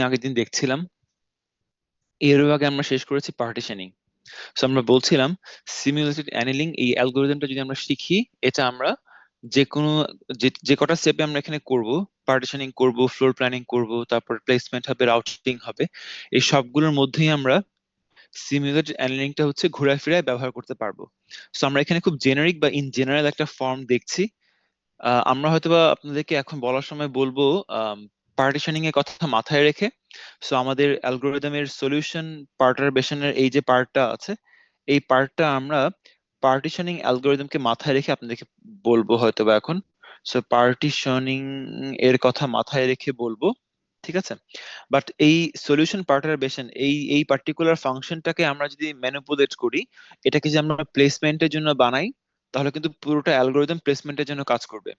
আগের দিন দেখছিলাম, এর আগে আমরা শেষ করেছি পার্টিশনিং। সো আমরা বলছিলাম সিমুলেটেড অ্যানিলিং এই অ্যালগোরিদমটা যদি আমরা শিখি, এটা আমরা যে কোনো যে যে কটা স্টেপে আমরা এখানে করব, পার্টিশনিং করব, ফ্লোর প্ল্যানিং করব, তারপর প্লেসমেন্ট হবে, রাউটিং হবে, এই সবগুলোর মধ্যেই আমরা সিমুলেটেড অ্যানিলিংটা হচ্ছে ঘোরায় ফিরায় ব্যবহার করতে পারবো। সো আমরা এখানে খুব জেনারিক বা ইন জেনারেল একটা ফর্ম দেখছি। আমরা হয়তোবা আপনাদেরকে এখন বলার সময় বলবো পার্টিশনিং এর কথা মাথায় রেখে। সো আমাদের অ্যালগোরিদমের সলিউশন পার্টারবেশনের এই যে পার্টটা আছে, এই পার্টটা আমরা পার্টিশনিং অ্যালগোরিদমকে মাথায় রেখে আপনাদেরকে বলবো হয়তোবা এখন। সো পার্টিশনিং এর কথা মাথায় রেখে বলবো, ঠিক আছে? বাট এই সলিউশন পার্টারবেশন এই এই পার্টিকুলার ফাংশনটাকে আমরা যদি ম্যানিপুলেট করি, এটাকে যদি আমরা প্লেসমেন্টের জন্য বানাই, তাহলে কিন্তু পুরোটা অ্যালগোরিদম প্লেসমেন্টের জন্য কাজ করবে।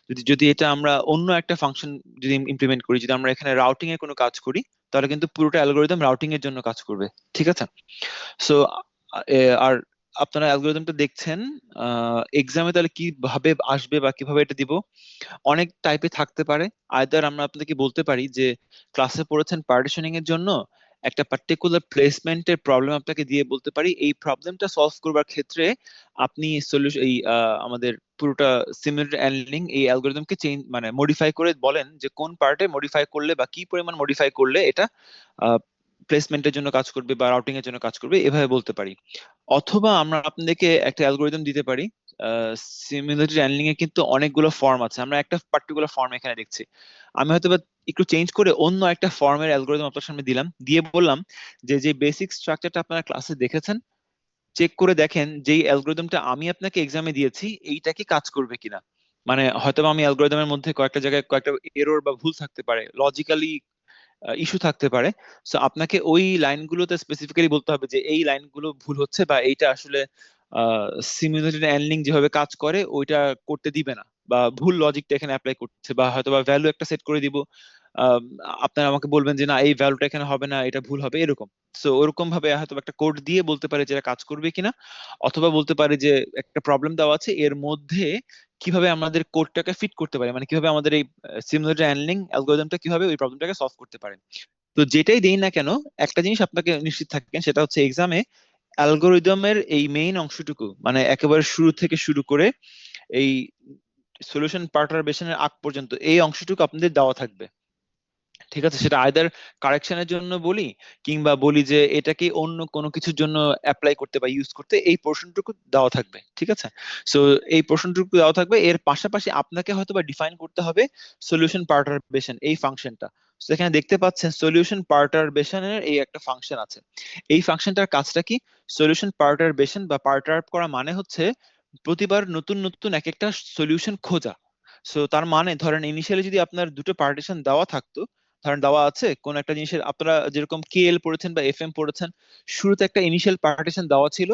যদি যদি এটা আমরা অন্য একটা ফাংশন যদি ইমপ্লিমেন্ট করি, যদি আমরা এখানে রাউটিং এর কোনো কাজ করি, তাহলে কিন্তু পুরোটা অ্যালগোরিদম রাউটিং এর জন্য কাজ করবে, ঠিক আছে? সো আর আপনারা অ্যালগোরিদমটা দেখছেন, এক্সামে তাহলে কিভাবে আসবে বা কিভাবে এটা দিব, অনেক টাইপে থাকতে পারে। আইদার আমরা আপনাদেরকে বলতে পারি যে ক্লাসে পড়েছেন পার্টিশনিং এর জন্য একটা পার্টিকুলার প্লেসমেন্টের প্রবলেম আপনাকে দিয়ে বলতে পারি, এই প্রবলেমটা সলভ করবার ক্ষেত্রে আপনি সলিউশন এই আমাদের পুরোটা সিমুলেটেড অ্যানিলিং এই অ্যালগোরিদমকে চেঞ্জ মানে মডিফাই করে বলেন যে কোন পার্টে মডিফাই করলে বা কি পরিমাণ মডিফাই করলে এটা প্লেসমেন্টের জন্য কাজ করবে বা রাউটিং এর জন্য কাজ করবে, এভাবে বলতে পারি। অথবা আমরা আপনাদেরকে একটা অ্যালগোরিদম দিতে পারি। সিমুলেটেড অ্যানিলিং এ কিন্তু অনেকগুলো ফর্ম আছে, আমরা একটা পার্টিকুলার ফর্ম এখানে দেখছি। আমি হয়তো বা একটু চেঞ্জ করে অন্য একটা ফর্মের অ্যালগোরিদম আপনার সামনে দিলাম, দিয়ে বললাম যে যে বেসিক স্ট্রাকচারটা আপনারা ক্লাসে দেখেছেন, চেক করে দেখেন যেই অ্যালগোরিদমটা আমি আপনাকে এক্সামে দিয়েছি এইটা কি কাজ করবে কিনা। মানে হয়তো আমি অ্যালগোরিদমের মধ্যে কয়েকটা জায়গায় কয়েকটা এরর বা ভুল থাকতে পারে, লজিক্যালি ইস্যু থাকতে পারে। সো আপনাকে ওই লাইনগুলোতে স্পেসিফিক্যালি বলতে হবে যে এই লাইনগুলো ভুল হচ্ছে বা এইটা আসলে সিমুলেটেড অ্যানিলিং যেভাবে কাজ করে ওইটা করতে দিবে না, বা ভুল লজিকটা এখানে অ্যাপ্লাই করছে, বা হয়তো বা ভ্যালু একটা সেট করে দিব, আম, আপনারা আমাকে বলবেন যে না এই ভ্যালুটা এখানে হবে না, এটা ভুল হবে, এরকম। সো ওরকম ভাবে হয়তো একটা কোড দিয়ে বলতে পারে যে এটা কাজ করবে কিনা। অথবা বলতে পারে যে একটা প্রবলেম দেওয়া আছে, এর মধ্যে কিভাবে আমাদের কোডটাকে ফিট করতে পারে, মানে কিভাবে আমাদের এই সিমুলেটেড হ্যান্ডলিং অ্যালগোরিদমটা কিভাবে ওই প্রবলেমটাকে সলভ করতে পারে। তো যেটাই দেই না কেন, একটা জিনিস আপনাকে নিশ্চিত থাকেন, সেটা হচ্ছে এক্সামে অ্যালগোরিদমের এই মেইন অংশটুকু, মানে একেবারে শুরু থেকে শুরু করে এই সলিউশন পার্টারবেশনের আগ পর্যন্ত এই অংশটুকু আপনাদের দেওয়া থাকবে, ঠিক আছে? সেটা আইদার কারেকশনের জন্য বলি, কিংবা বলি যে এটাকে অন্য কোনো কিছুর জন্য অ্যাপ্লাই করতে বা ইউজ করতে, এই পোর্শনটুকু দেওয়া থাকবে, ঠিক আছে? সো এই পোর্শনটুকু দেওয়া থাকবে, এর পাশাপাশি আপনাকে হয়তো বা ডিফাইন করতে হবে সলিউশন পার্টারবেশন এই ফাংশনটা। এখানে দেখতে পাচ্ছেন সলিউশন পার্টারবেশনের এই একটা ফাংশন আছে। এই ফাংশনটার কাজটা কি? সলিউশন পার্টারবেশন বা পার্টার্ব করা মানে হচ্ছে প্রতিবার নতুন নতুন এক একটা সলিউশন খোঁজা। সো তার মানে ধরেন ইনিশিয়ালি যদি আপনার দুটো পার্টিশন দেওয়া থাকতো, ধরেন দেওয়া আছে কোন একটা জিনিসের, আপনারা যেরকম কেএল পড়েছেন বা এফএম পড়েছেন, শুরুতে একটা ইনিশিয়াল পার্টিশন দেওয়া ছিল।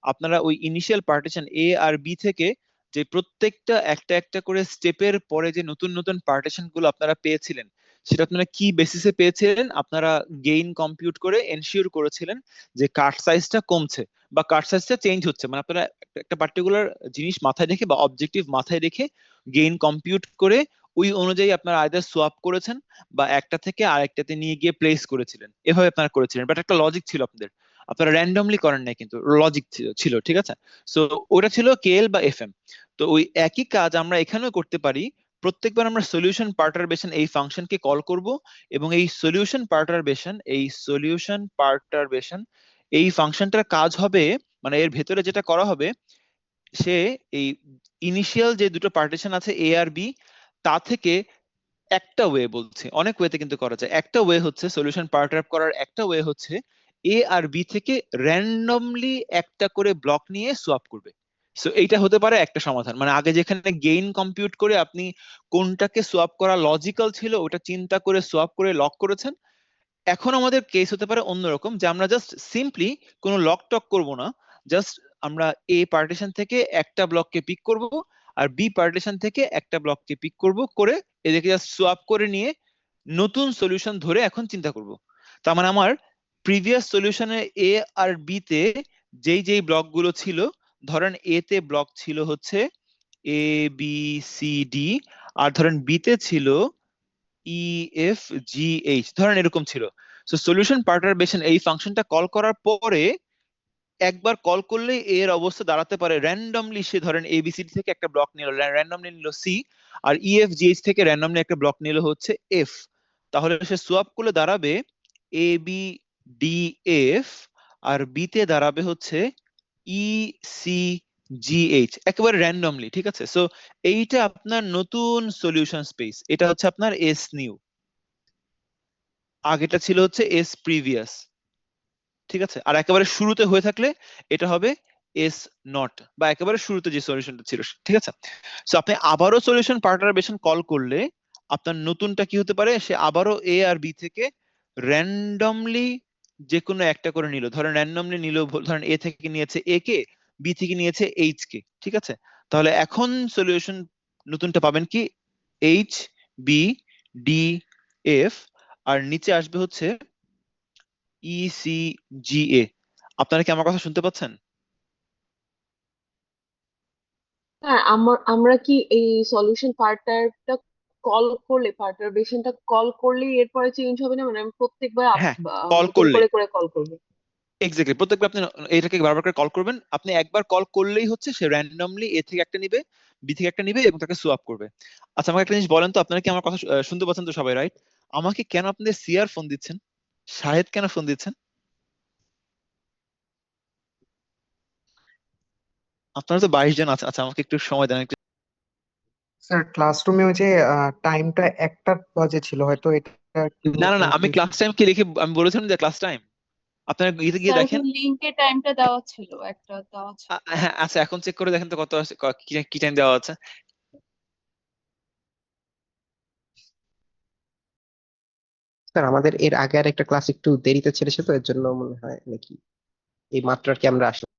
আপনারা ওই ইনিশিয়াল পার্টিশন এ আর বি থেকে যে প্রত্যেকটা একটা একটা করে স্টেপের পরে যে নতুন নতুন পার্টিশন গুলো আপনারা পেয়েছিলেন, সেটা আপনারা কি বেসিসে পেয়েছিলেন? আপনারা গেইন কম্পিউট করে এনশিওর করেছিলেন যে কার্ট সাইজটা কমছে বা কার্ট সাইজটা চেঞ্জ হচ্ছে, মানে আপনারা একটা পার্টিকুলার জিনিস মাথায় রেখে বা অবজেক্টিভ মাথায় রেখে গেইন কম্পিউট করে ওই অনুযায়ী আপনারা আইদার সোয়াপ করেছেন বা একটা থেকে আরেকটাতে নিয়ে গিয়ে প্লেস করেছিলেন, এভাবে আপনারা করেছিলেন। বাট একটা লজিক ছিল আপনাদের, আপনারা র্যান্ডমলি করেন নাই, কিন্তু লজিক ছিল, ঠিক আছে? সো ওটা ছিল কেএল বা এফএম। তো ওই একই কাজ আমরা এখানেও করতে পারি। প্রত্যেকবার আমরা সলিউশন পার্টারবেশন এই ফাংশনকে কল করব, এবং এই সলিউশন পার্টারবেশন এই ফাংশনটার কাজ হবে, মানে এর ভেতরে যেটা করা হবে, সে এই ইনিশিয়াল যে দুটো পার্টিশন আছে এ আর বি, তা থেকে একটা ওয়ে, বলছে অনেক ওয়েতে কিন্তু করা যায়, একটা ওয়ে হচ্ছে সলিউশন পার্টআপ করার একটা ওয়ে হচ্ছে এ আর বি থেকে র্যান্ডমলি একটা করে ব্লক নিয়ে সোয়াপ করবে। সো এইটা হতে পারে একটা সমাধান, মানে আগে যেখানে গেইন কম্পিউট করে আপনি কোনটাকে সোয়াপ করা লজিক্যাল ছিল ওটা চিন্তা করে সোয়াপ করে লক করেছেন, এখন আমাদের কেস হতে পারে অন্যরকম, যে আমরা জাস্ট সিম্পলি কোনো লক টক করব না, জাস্ট আমরা এ পার্টিশন থেকে একটা ব্লককে পিক করব আর বি পার্টিশন থেকে একটা ব্লককে পিক করব, করে এদেরকে জাস্ট সোয়াপ করে নিয়ে নতুন সলিউশন ধরে এখন চিন্তা করব। তার মানে আমার প্রিভিয়াস সলিউশনে এ আর বি তে যেই যেই ব্লকগুলো ছিল, ধরেন এ তে ব্লক ছিল হচ্ছে এ বি সি ডি, আর ধরেন বি তে ছিল EFGH ধরেন এরকম ছিল। সো সলিউশন পার্টারবেশন এই ফাংশনটা কল করার পরে একবার কল করলেই এর অবস্থা দাঁড়াতে পারে র্যান্ডমলি, সে ধরেন এবিসিডি থেকে একটা ব্লক নিল, র্যান্ডমলি নিল সি, আর ইএফজিএইচ থেকে র্যান্ডমলি একটা ব্লক নিল হচ্ছে এফ। তাহলে সে সোয়াপ করলে দাঁড়াবে A B D F, R B তে দাঁড়াবে হচ্ছে ই সি জি এইচ, একেবারে র্যান্ডমলি। ঠিক আছে, সো এইটা আপনার নতুন সলিউশন স্পেস, এটা হচ্ছে আপনার এস নিউ, আগেটা ছিল হচ্ছে এস প্রিভিয়াস। ঠিক আছে, আর একেবারে শুরুতে হয়ে থাকলে এটা হবে এস নট, বা একেবারে শুরুতে যে সলিউশনটা ছিল। ঠিক আছে, সো আপনি আবারও সলিউশন পার্টনারেশন কল করলে আপনার নতুনটা কি হতে পারে, সে আবারও এ আর বি থেকে র্যান্ডমলি যে কোনো একটা করে নিল, ধরেন র্যান্ডমলি নিল, ধরেন এ থেকে নিয়েছে এ কে, বি থেকে নিয়েছে এইচ কে। ঠিক আছে, তাহলে এখন সলিউশন নতুনটা পাবেন কি এইচ বি ডি এফ, আর নিচে আসবে হচ্ছে ইসিজিএ। আপনারা কি আমার কথা শুনতে পাচ্ছেন? হ্যাঁ, আমরা কি এই সলিউশন পার্টারটা কল করলে, পার্টারবেশনটা কল করলেই এরপরে চেঞ্জ হবে না? মানে আমি প্রত্যেকবার হ্যাঁ, কল নতুন করলে করে করে কল করবো? এক্স্যাক্টলি প্রত্যেকবার আপনি এটাকে বারবার করে কল করবেন। আপনি একবার কল করলেই হচ্ছে সে র্যান্ডমলি এ থেকে একটা নিবে, বি থেকে একটা নিবে এবং তাকে সোয়াপ করবে। আচ্ছা, আমাকে একটা জিনিস বলেন তো, আপনারা কি আমার কথা শুনতে পাচ্ছেন তো সবাই, রাইট? আমাকে কেন আপনাদের সিআর ফোন দিচ্ছেন, শাহেদ কেন ফোন দিচ্ছেন? আপনারা তো 22 জন আছে। আচ্ছা, আমাকে একটু সময় দেন একটু। স্যার, ক্লাসরুমে ওই যে টাইমটা একটা বাজে ছিল, হয়তো এটা একটু না না না, আমি কনফিউশন। ক্লাস টাইম কি লিখে, আমি বলেছিলাম যে ক্লাস টাইম, আপনারা ইতে গিয়ে স্যার দেখেন। ওখানে লিঙ্কে টাইমটা দেওয়া ছিল, একটা দেওয়া ছিল। হ্যাঁ আচ্ছা, এখন চেক করে দেখেন তো কত আছে, কি কি টাইম দেওয়া আছে। স্যার, আমাদের এর আগে আর একটা ক্লাস একটু দেরিতে ছেড়েছে, তো এর জন্য মনে হয় নাকি এই মাত্র আর কি আমরা আসলাম।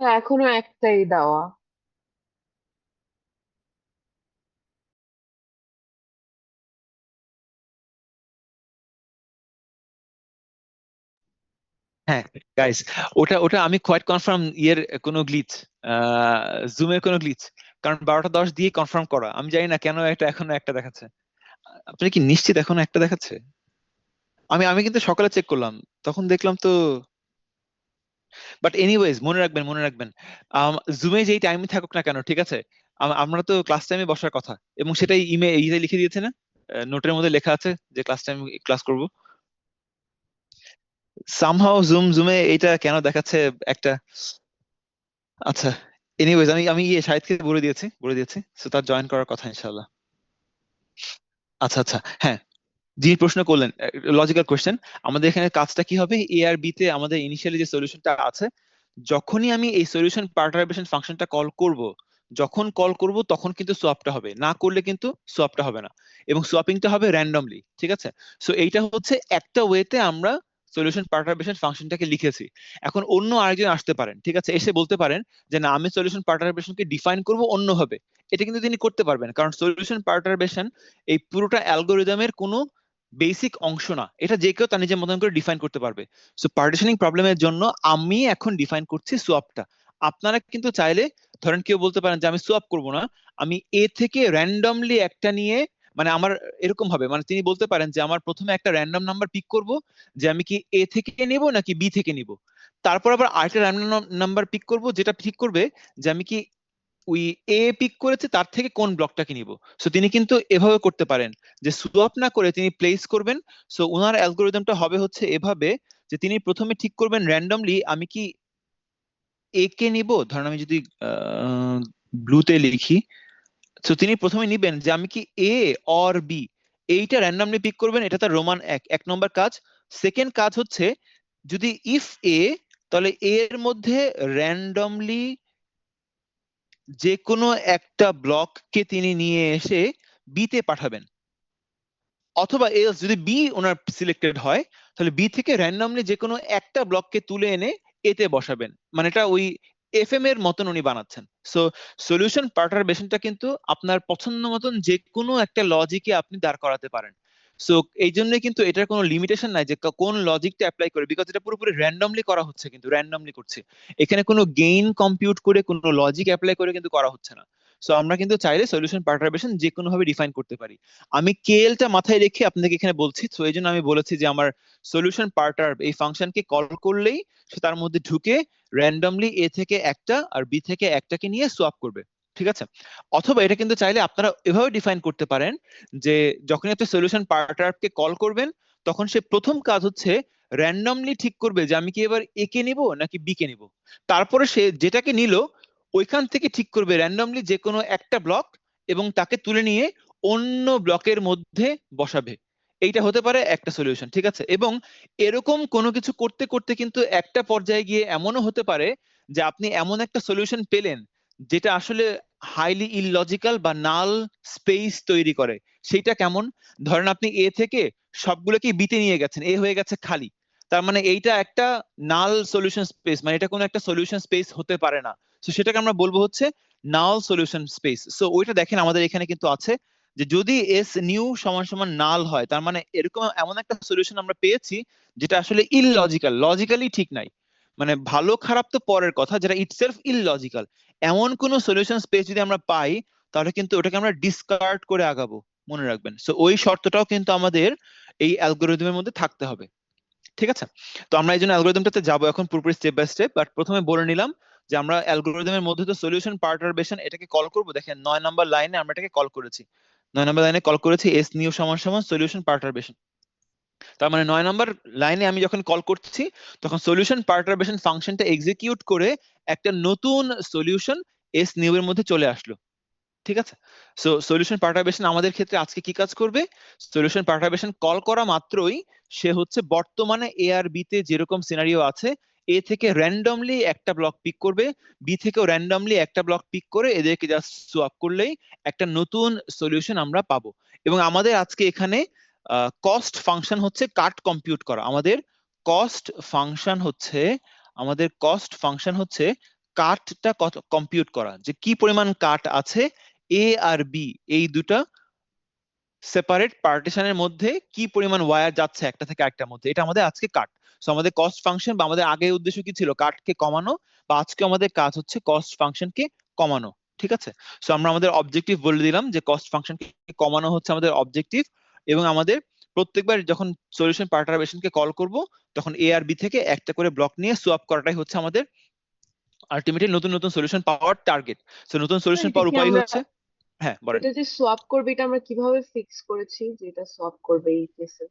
হ্যাঁ, এখনো একটাই দেওয়া। হ্যাঁ গাইস, ওটা ওটা আমি কোয়াইট কনফার্ম, ইয়ের কোনো গ্লিচ, জুমের কোনো গ্লিচ, কারণ 12টা 10 দিয়ে কনফার্ম করা, আমি জানি না কেন এটা এখনো একটা দেখাচ্ছে। আপনি কি নিশ্চিত এখনো একটা দেখাচ্ছে? আমি আমি কিন্তু সকালে চেক করলাম, তখন দেখলাম তো। বাট এনিওয়েজ, মনে রাখবেন মনে রাখবেন, জুমে যেই টাইমে থাকুক না কেন, ঠিক আছে, আমরা তো ক্লাস টাইমে বসার কথা, এবং সেটাই ইতে লিখে দিয়েছে না, নোটের মধ্যে লেখা আছে যে ক্লাস টাইম ক্লাস করব। সামহাও জুমে এইটা কেন দেখাচ্ছে একটা। আচ্ছা, এনিওয়েজ, আমি আমি শাহিদকে বলে দিয়েছি, সো তার জয়েন করার কথা ইনশাআল্লাহ। আচ্ছা আচ্ছা, হ্যাঁ, যিনি প্রশ্ন করলেন, লজিক্যাল কোশ্চেন, আমাদের এখানে কাজটা কি হবে, এ আর বি তে আমাদের ইনিশিয়ালি যে সলিউশনটা আছে, যখনই আমি এই সলিউশন পার্টারবেশন ফাংশনটা কল করব, যখন কল করব তখন কিন্তু সোয়াপটা হবে, না করলে কিন্তু সোয়াপটা হবে না, এবং সোয়াপিংটা হবে র্যান্ডমলি। ঠিক আছে, সো এইটা হচ্ছে একটা ওয়েতে আমরা সলিউশন পার্টারবেশন ফাংশনটাকে লিখেছি। এখন অন্য আরেকজন আসতে পারেন, ঠিক আছে, এসে বলতে পারেন যে না, আমি সলিউশন পার্টারবেশনকে ডিফাইন করব অন্যভাবে। এটা কিন্তু তিনি করতে পারবেন, কারণ সলিউশন পার্টারবেশন এই পুরোটা অ্যালগোরিদমের কোনো বেসিক অংশ না, এটা যে কেউ তার নিজের মতন করে ডিফাইন করতে পারবে। সো পার্টিশনিং প্রবলেমের জন্য আমি এখন ডিফাইন করছি সোয়াপটা। আপনারা কিন্তু চাইলে, ধরেন কেউ বলতে পারেন যে আমি সোয়াপ করব না, আমি এ থেকে র্যান্ডমলি একটা নিয়ে, মানে আমার এরকম হবে, মানে তিনি বলতে পারেন যে আমার প্রথমে একটা র্যান্ডম নাম্বার পিক করব, যে আমি কি এ থেকে নিব নাকি বি থেকে নিব, তারপর আবার আরেকটা র্যান্ডম নাম্বার পিক করব যেটা ঠিক করবে যে আমি কি ওই এ পিক করেছে তার থেকে কোন ব্লকটাকে নিব। সো তিনি কিন্তু এভাবে করতে পারেন, যে সোয়াপ না করে তিনি প্লেস করবেন। সো ওনার অ্যালগোরিদমটা হবে হচ্ছে এভাবে, যে তিনি প্রথমে ঠিক করবেন র্যান্ডমলি আমি কি এ কে নিব, ধরেন আমি যদি ব্লুতে লিখি, তো তিনি প্রথমে নিবেন যে আমি কি এ অর বি, এইটা র্যান্ডমলি পিক করবেন, এটা তার রোমান এক এক নম্বর কাজ। সেকেন্ড কাজ হচ্ছে, যদি ইফ এ, তাহলে এ এর মধ্যে র্যান্ডমলি যে কোনো একটা ব্লককে তিনি নিয়ে এসে বি তে পাঠাবেন, অথবা এলস যদি বি ওনার সিলেক্টেড হয়, তাহলে বি থেকে র্যান্ডমলি যে কোনো একটা ব্লককে তুলে এনে এতে বসাবেন, মানে এটা ওই এফএম এর মতন উনি বানাচ্ছেন। সো সলিউশন পার্টারবেশনটা কিন্তু আপনার পছন্দ মতন যে কোনো একটা লজিকে আপনি দাঁড় করাতে পারেন। সো এই জন্যই কিন্তু এটার কোনো লিমিটেশন নাই যে কোন লজিকটা অ্যাপ্লাই করে, বিকজ এটা পুরোপুরি র্যান্ডমলি করা হচ্ছে, কিন্তু র্যান্ডমলি করছে, এখানে কোনো গেইন কম্পিউট করে কোনো লজিক অ্যাপ্লাই করে কিন্তু করা হচ্ছে না। সো আমরা কিন্তু চাইলে সলিউশন পার্টারবেশন যে কোনো ভাবে ডিফাইন করতে পারি। আমি কেএলটা মাথায় রেখে আপনাকে এখানে বলছি, তো এই জন্য আমি বলেছি যে আমার সলিউশন পার্টার্ব এই ফাংশনকে কল করলেই সে তার মধ্যে ঢুকে র্যান্ডমলি এ থেকে একটা আর বি থেকে একটাকে নিয়ে সোয়াপ করবে, ঠিক আছে? অথবা এটা কিন্তু চাইলে আপনারা এভাবে ডিফাইন করতে পারেন যে যখনই আপনি সলিউশন পার্টার্বকে কল করবেন তখন সে প্রথম কাজ হচ্ছে র্যান্ডমলি ঠিক করবে যে আমি কি এবার এ কে নিব নাকি বি কে নিব। তারপরে সে যেটাকে নিল ওইখান থেকে ঠিক করবে র্যান্ডমলি যে কোনো একটা ব্লক এবং তাকে তুলে নিয়ে অন্য ব্লকের মধ্যে বসাবে। এইটা হতে পারে একটা সলিউশন, ঠিক আছে? এবং এরকম কোনো কিছু করতে করতে কিন্তু একটা পর্যায়ে গিয়ে এমনও হতে পারে যে আপনি এমন একটা সলিউশন পেলেন যেটা আসলে হাইলি ইললজিক্যাল বা নাল স্পেস তৈরি করে। সেইটা কেমন? ধরেন আপনি এ থেকে সবগুলোকে বিতে নিয়ে গেছেন, এ হয়ে গেছে খালি, তার মানে এইটা একটা নাল সলিউশন স্পেস, মানে এটা কোনো একটা সলিউশন স্পেস হতে পারে না। তো সেটাকে আমরা বলবো হচ্ছে নাল সলিউশন স্পেস। সো ওইটা দেখেন আমাদের এখানে কিন্তু আছে যে যদি এস নিউ সমান সমান নাল হয় তার মানে এরকম এমন একটা সলিউশন আমরা পেয়েছি যেটা আসলে ইললজিক্যাল, লজিক্যালি ঠিক নাই। মানে ভালো খারাপ তো পরের কথা, যেটা ইটসেলফ ইললজিক্যাল, এমন কোন সলিউশন স্পেস যদি আমরা পাই তাহলে কিন্তু ওটাকে আমরা ডিসকার্ড করে আগাবো, মনে রাখবেন। সো ওই শর্তটাও কিন্তু আমাদের এই অ্যালগরিদমের মধ্যে থাকতে হবে, ঠিক আছে? তো আমরা এই জন্য অ্যালগরিদমটাতে যাবো এখন পুরোপুরি স্টেপ বাই স্টেপ, বাট প্রথমে বলে নিলাম যে আমরা অ্যালগরিদমের মধ্যে তো সলিউশন পার্টারবেশন এটাকে কল করব। দেখেন 9 নাম্বার লাইনে আমরা এটাকে কল করেছি, 9 নাম্বার লাইনে কল করেছি এস নিউ সমান সমান সলিউশন পার্টারবেশন। তার মানে 9 নাম্বার লাইনে আমি যখন কল করছি তখন সলিউশন পার্টারবেশন ফাংশনটা এক্সিকিউট করে একটা নতুন সলিউশন এস নিউ এর মধ্যে চলে আসলো, ঠিক আছে? সো সলিউশন পার্টারবেশন আমাদের ক্ষেত্রে আজকে কি কাজ করবে? সলিউশন পার্টারবেশন কল করা মাত্রই সে হচ্ছে বর্তমানে এ আর বি তে যেরকম সিনারিও আছে এ থেকে র্যান্ডমলি একটা ব্লক পিক করবে, বি থেকেও র্যান্ডমলি একটা ব্লক পিক করে এদেরকে জাস্ট সোয়াপ করলেই একটা নতুন সলিউশন আমরা পাবো। এবং আমাদের আজকে এখানে কস্ট ফাংশন হচ্ছে কাট কম্পিউট করা। আমাদের কস্ট ফাংশন হচ্ছে কাটটা কত কম্পিউট করা, যে কি পরিমাণ কাট আছে এ আর বি এই দুটা সেপারেট পার্টিশনের মধ্যে, কি পরিমাণ ওয়্যার যাচ্ছে একটা থেকে আরেকটার মধ্যে, এটা আমাদের আজকে কাট। সো আমাদের কস্ট ফাংশন বা আমাদের আগে উদ্দেশ্য কি ছিল? কাটকে কমানো, বা আজকে আমাদের কাজ হচ্ছে কস্ট ফাংশনকে কমানো, ঠিক আছে? সো আমরা আমাদের অবজেক্টিভ বলে দিলাম যে কস্ট ফাংশনকে কমানো হচ্ছে আমাদের অবজেক্টিভ, এবং আমাদের প্রত্যেকবার যখন সলিউশন পার্টারবেশনকে কল করব তখন এ আর বি থেকে একটা করে ব্লক নিয়ে সোয়াপ করাটাই হচ্ছে আমাদের আলটিমেটলি নতুন নতুন সলিউশন পাওয়ার টার্গেট। সো নতুন সলিউশন এটা পাওয়ার কি উপায় আমরা হচ্ছে, হ্যাঁ বলেন। এটা যে সোয়াপ করবে এটা আমরা কিভাবে ফিক্স করেছি যে এটা সোয়াপ করবে এই কেসে?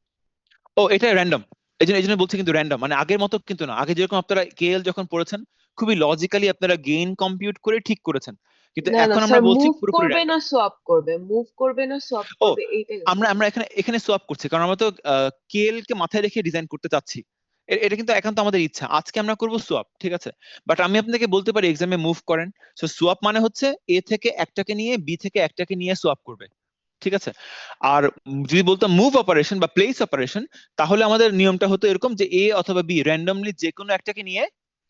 ও এটা র্যান্ডম, এই জন্য বলছি কিন্তু র্যান্ডম, মানে আগের মতো কিন্তু না। আগে যেরকম আপনারা কেএল যখন পড়েছেন খুবই লজিক্যালি আপনারা গেইন কম্পিউট করে ঠিক করেছেন, কিন্তু না না এখন আমরা স্যার, বলছি মুভ পুরোপুরি করবে র্যান্ডম। না সোয়াপ করবে, মুভ করবে না সোয়াপ ও করবে এইটাই আমরা বলছি। আমরা এখানে এখানে সোয়াপ করছি কারণ আমরা তো কেএল কে মাথায় রেখে ডিজাইন করতে চাচ্ছি। এটা কিন্তু একান্ত আমাদের ইচ্ছা, আজকে আমরা করব সোয়াপ, ঠিক আছে? বাট আমি আপনাকে বলতে পারি এক্সামে মুভ করেন। সো সোয়াপ মানে হচ্ছে এ থেকে একটাকে নিয়ে বি থেকে একটাকে নিয়ে সোয়াপ করবে, ঠিক আছে? আর যদি বলতাম মুভ অপারেশন বা প্লেস অপারেশন তাহলে আমাদের নিয়মটা হতো এরকম যে এ অথবা বি র্যান্ডমলি যে কোনো একটাকে নিয়ে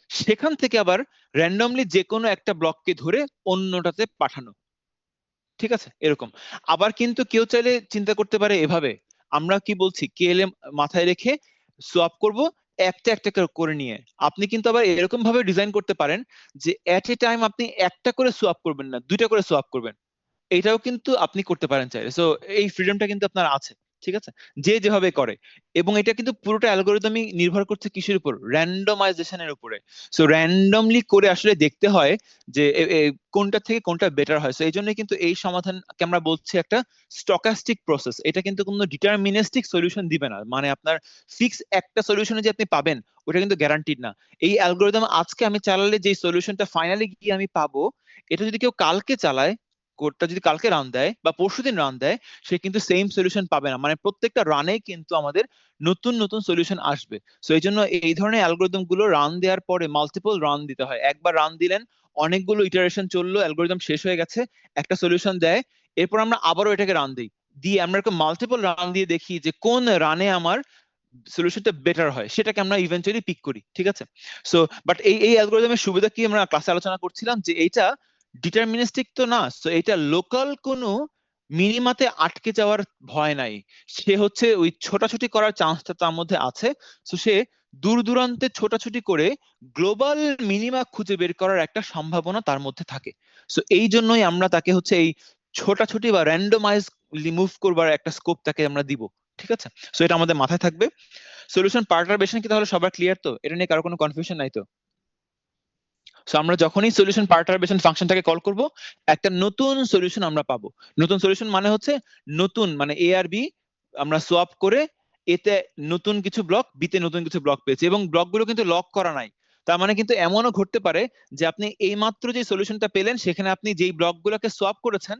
সেখান থেকে আবার র্যান্ডমলি যে কোনো একটা ব্লককে ধরে অন্যটাতে পাঠানো, ঠিক আছে? এরকম। আবার কিন্তু কেউ চাইলে চিন্তা করতে পারে এভাবে, আমরা কি বলছি কেএলএম মাথায় রেখে সোয়াপ করব একটা একটা করে নিয়ে। আপনি কিন্তু আবার এরকম ভাবে ডিজাইন করতে পারেন যে এট এ টাইম আপনি একটা করে সোয়াপ করবেন না, দুইটা করে সোয়াপ করবেন। এটাও কিন্তু আপনি করতে পারেন চাইলে। সো এই ফ্রিডমটা কিন্তু আপনার আছে, ঠিক আছে? যে যেভাবে করে। এবং এটা কিন্তু পুরোটা অ্যালগরিদমই নির্ভর করছে কিসের উপর? র্যান্ডমাইজেশনের উপরে। সো র্যান্ডমলি করে আসলে দেখতে হয় যে কোনটা থেকে কোনটা বেটার হয়। সো এই জন্য কিন্তু এই সমাধানকে আমরা বলছি একটা স্টকাস্টিক প্রসেস। এটা কিন্তু কোনো ডিটারমিনিস্টিক সলিউশন দিবে না, মানে আপনার ফিক্স একটা সলিউশনে যে আপনি পাবেন ওটা কিন্তু গ্যারান্টিড না। এই অ্যালগরিদম আজকে আমি চালালে যে সলিউশনটা ফাইনালি গিয়ে আমি পাবো, এটা যদি কেউ কালকে চালায়, কোডটা যদি কালকে রান দেয় বা পরশুদিন রান দেয়, সে কিন্তু সেম সলিউশন পাবে না। মানে প্রত্যেকটা রানে কিন্তু আমাদের নতুন নতুন সলিউশন আসবে। সো এই জন্য এই ধরনের অ্যালগরিদম গুলো রান দেওয়ার পরে মাল্টিপল রান দিতে হয়। একবার রান দিলেন, অনেকগুলো ইটারেশন চললো, অ্যালগরিদম শেষ হয়ে গেছে, একটা সলিউশন দেয়, এরপর আমরা আবারও এটাকে রান দিই, দিয়ে আমরা এরকম মাল্টিপল রান দিয়ে দেখি যে কোন রানে আমার সলিউশনটা বেটার হয়, সেটাকে আমরা ইভেন্চুয়ালি পিক করি, ঠিক আছে? সো বাট এই অ্যালগরিদমের সুবিধা কি আমরা ক্লাসে আলোচনা করছিলাম যে এইটা ডিটারমিনিস্টিক তো না। সো এটা লোকাল কোনো মিনিমাতে আটকে যাওয়ার ভয় নাই। সে হচ্ছে ওই ছোটাছুটি করার চান্সটা তার মধ্যে আছে। সো সে দূর দূরান্তে ছোটাছুটি করে গ্লোবাল মিনিমা খুঁজে বের করার একটা সম্ভাবনা তার মধ্যে থাকে। সো এই জন্যই আমরা তাকে হচ্ছে এই ছোটাছুটি বা র্যান্ডমাইজ মুভ করবার একটা স্কোপ তাকে আমরা দিব। ঠিক আছে, সো এটা আমাদের মাথায় থাকবে। সলিউশন পার্টারবেশন কি তাহলে সবার ক্লিয়ার তো? এটা নিয়ে কারো কোনো কনফিউশন নাই তো? সো আমরা যখনই সলিউশন পার্টারবেশন ফাংশনটাকে কল করব, একটা নতুন সলিউশন আমরা পাবো। নতুন সলিউশন মানে হচ্ছে নতুন, মানে এ আর বি আমরা সোয়াপ করে এতে নতুন কিছু ব্লক, বিতে নতুন কিছু ব্লক পেয়েছি, এবং ব্লকগুলো কিন্তু লক করা নাই। তার মানে কিন্তু এমনও ঘটতে পারে যে আপনি এইমাত্র যে সলিউশনটা পেলেন সেখানে আপনি যেই ব্লকগুলোকে সোয়াপ করেছেন,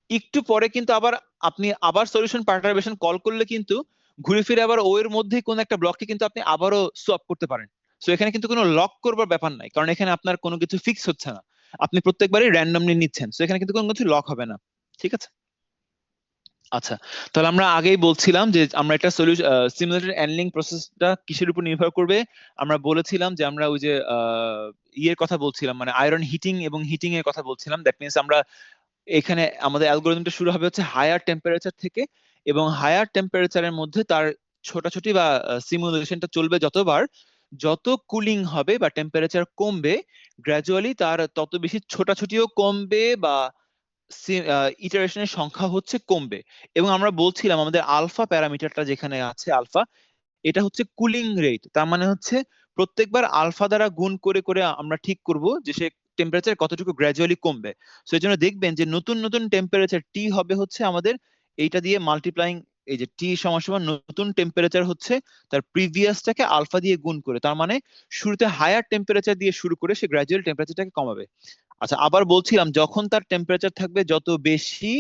একটু পরে কিন্তু আবার আপনি আবার সলিউশন পার্টারবেশন কল করলে কিন্তু ঘুরে ফিরে আবার ও এর মধ্যেই কোন একটা ব্লককে কিন্তু আপনি আবারও সোয়াপ করতে পারেন। সো এখানে কিন্তু কোনো লক করবার ব্যাপার নাই, কারণ এখানে আপনার কোনো কিছু ফিক্স হচ্ছে না, আপনি প্রত্যেকবারই র্যান্ডমলি নিচ্ছেন। সো এখানে কিন্তু কোনো কিছু লক হবে না। ঠিক আছে, আচ্ছা, তাহলে আমরা আগেই বলছিলাম যে আমরা একটা সলিউশন সিমুলেটেড অ্যানলিং প্রসেসটা কিসের উপর নির্ভর করবে। আমরা বলেছিলাম যে আমরা ওই যে ইয়ের কথা বলছিলাম, মানে আয়রন হিটিং এবং হিটিং এর কথা বলছিলাম। দ্যাট মিনস আমরা এখানে আমাদের অ্যালগোরিদমটা শুরু হবে হচ্ছে হায়ার টেম্পারেচার থেকে, এবং হায়ার টেম্পারেচারের মধ্যে তার ছোটাছুটি বা সিমুলেশনটা চলবে যতবার, যত কুলিং হবে বা টেম্পারেচার কমবে গ্র্যাজুয়ালি তার তত বেশি ছোটাছুটিও কমবে বা ইটারেশনের সংখ্যা হচ্ছে কমবে। এবং আমরা বলছিলাম আমাদের আলফা প্যারামিটারটা যেখানে আছে, আলফা, এটা হচ্ছে কুলিং রেট। তার মানে হচ্ছে প্রত্যেকবার আলফা দ্বারা গুণ করে করে আমরা ঠিক করব যে সে টেম্পারেচার কতটুকু গ্র্যাজুয়ালি কমবে। সো এই জন্য দেখবেন যে নতুন নতুন টেম্পারেচার টি হবে হচ্ছে আমাদের এইটা দিয়ে মাল্টিপ্লাইং, এই যে টি সমান সমান নতুন টেম্পারেচার হচ্ছে তার প্রিভিয়াসটাকে আলফা দিয়ে গুণ করে। তার মানে শুরুতে হায়ার টেম্পারেচার দিয়ে শুরু করে সে গ্র্যাজুয়ালি টেম্পারেচারটাকে কমাবে। আচ্ছা, আবার বলছিলাম যখন তার টেম্পারেচার থাকবে যত বেশি,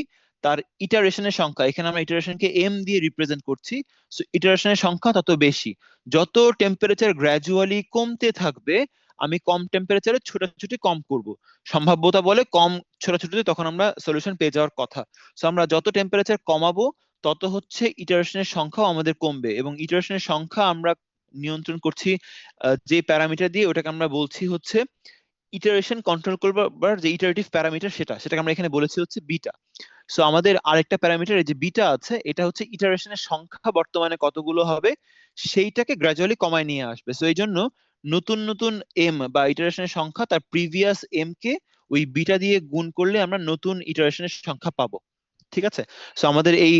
তার ইটারেশনের সংখ্যা, এখানে আমরা ইটারেশনকে এম দিয়ে রিপ্রেজেন্ট করছি, সো ইটারেশনের সংখ্যা তত বেশি। যত টেম্পারেচার গ্র্যাজুয়ালি কমতে থাকবে, আমি কম টেম্পারেচারে ছোটাছুটি কম করব, সম্ভাব্যতা বলে কম ছোটাছুটিতে তখন আমরা সলিউশন পেয়ে যাওয়ার কথা। সো আমরা যত টেম্পারেচার কমাবো তত হচ্ছে ইটারেশনের সংখ্যাও আমাদের কমবে, এবং ইটারেশনের সংখ্যা আমরা নিয়ন্ত্রণ করছি যে প্যারামিটার দিয়ে, ওটাকে আমরা বলছি হচ্ছে ইটারেশন কন্ট্রোল করবার যে ইটারেটিভ প্যারামিটার, সেটাকে আমরা এখানে বলেছি হচ্ছে বিটা। সো আমাদের আরেকটা প্যারামিটার এই যে বিটা আছে, এটা হচ্ছে ইটারেশনের সংখ্যা বর্তমানে কতগুলো হবে সেইটাকে গ্র্যাজুয়ালি কমায় নিয়ে আসবে। সো এই জন্য নতুন নতুন এম বা ইটারেশনের সংখ্যা তার প্রিভিয়াস এম কে ওই বিটা দিয়ে গুণ করলে আমরা নতুন ইটারেশনের সংখ্যা পাবো। ঠিক আছে, সো আমাদের এই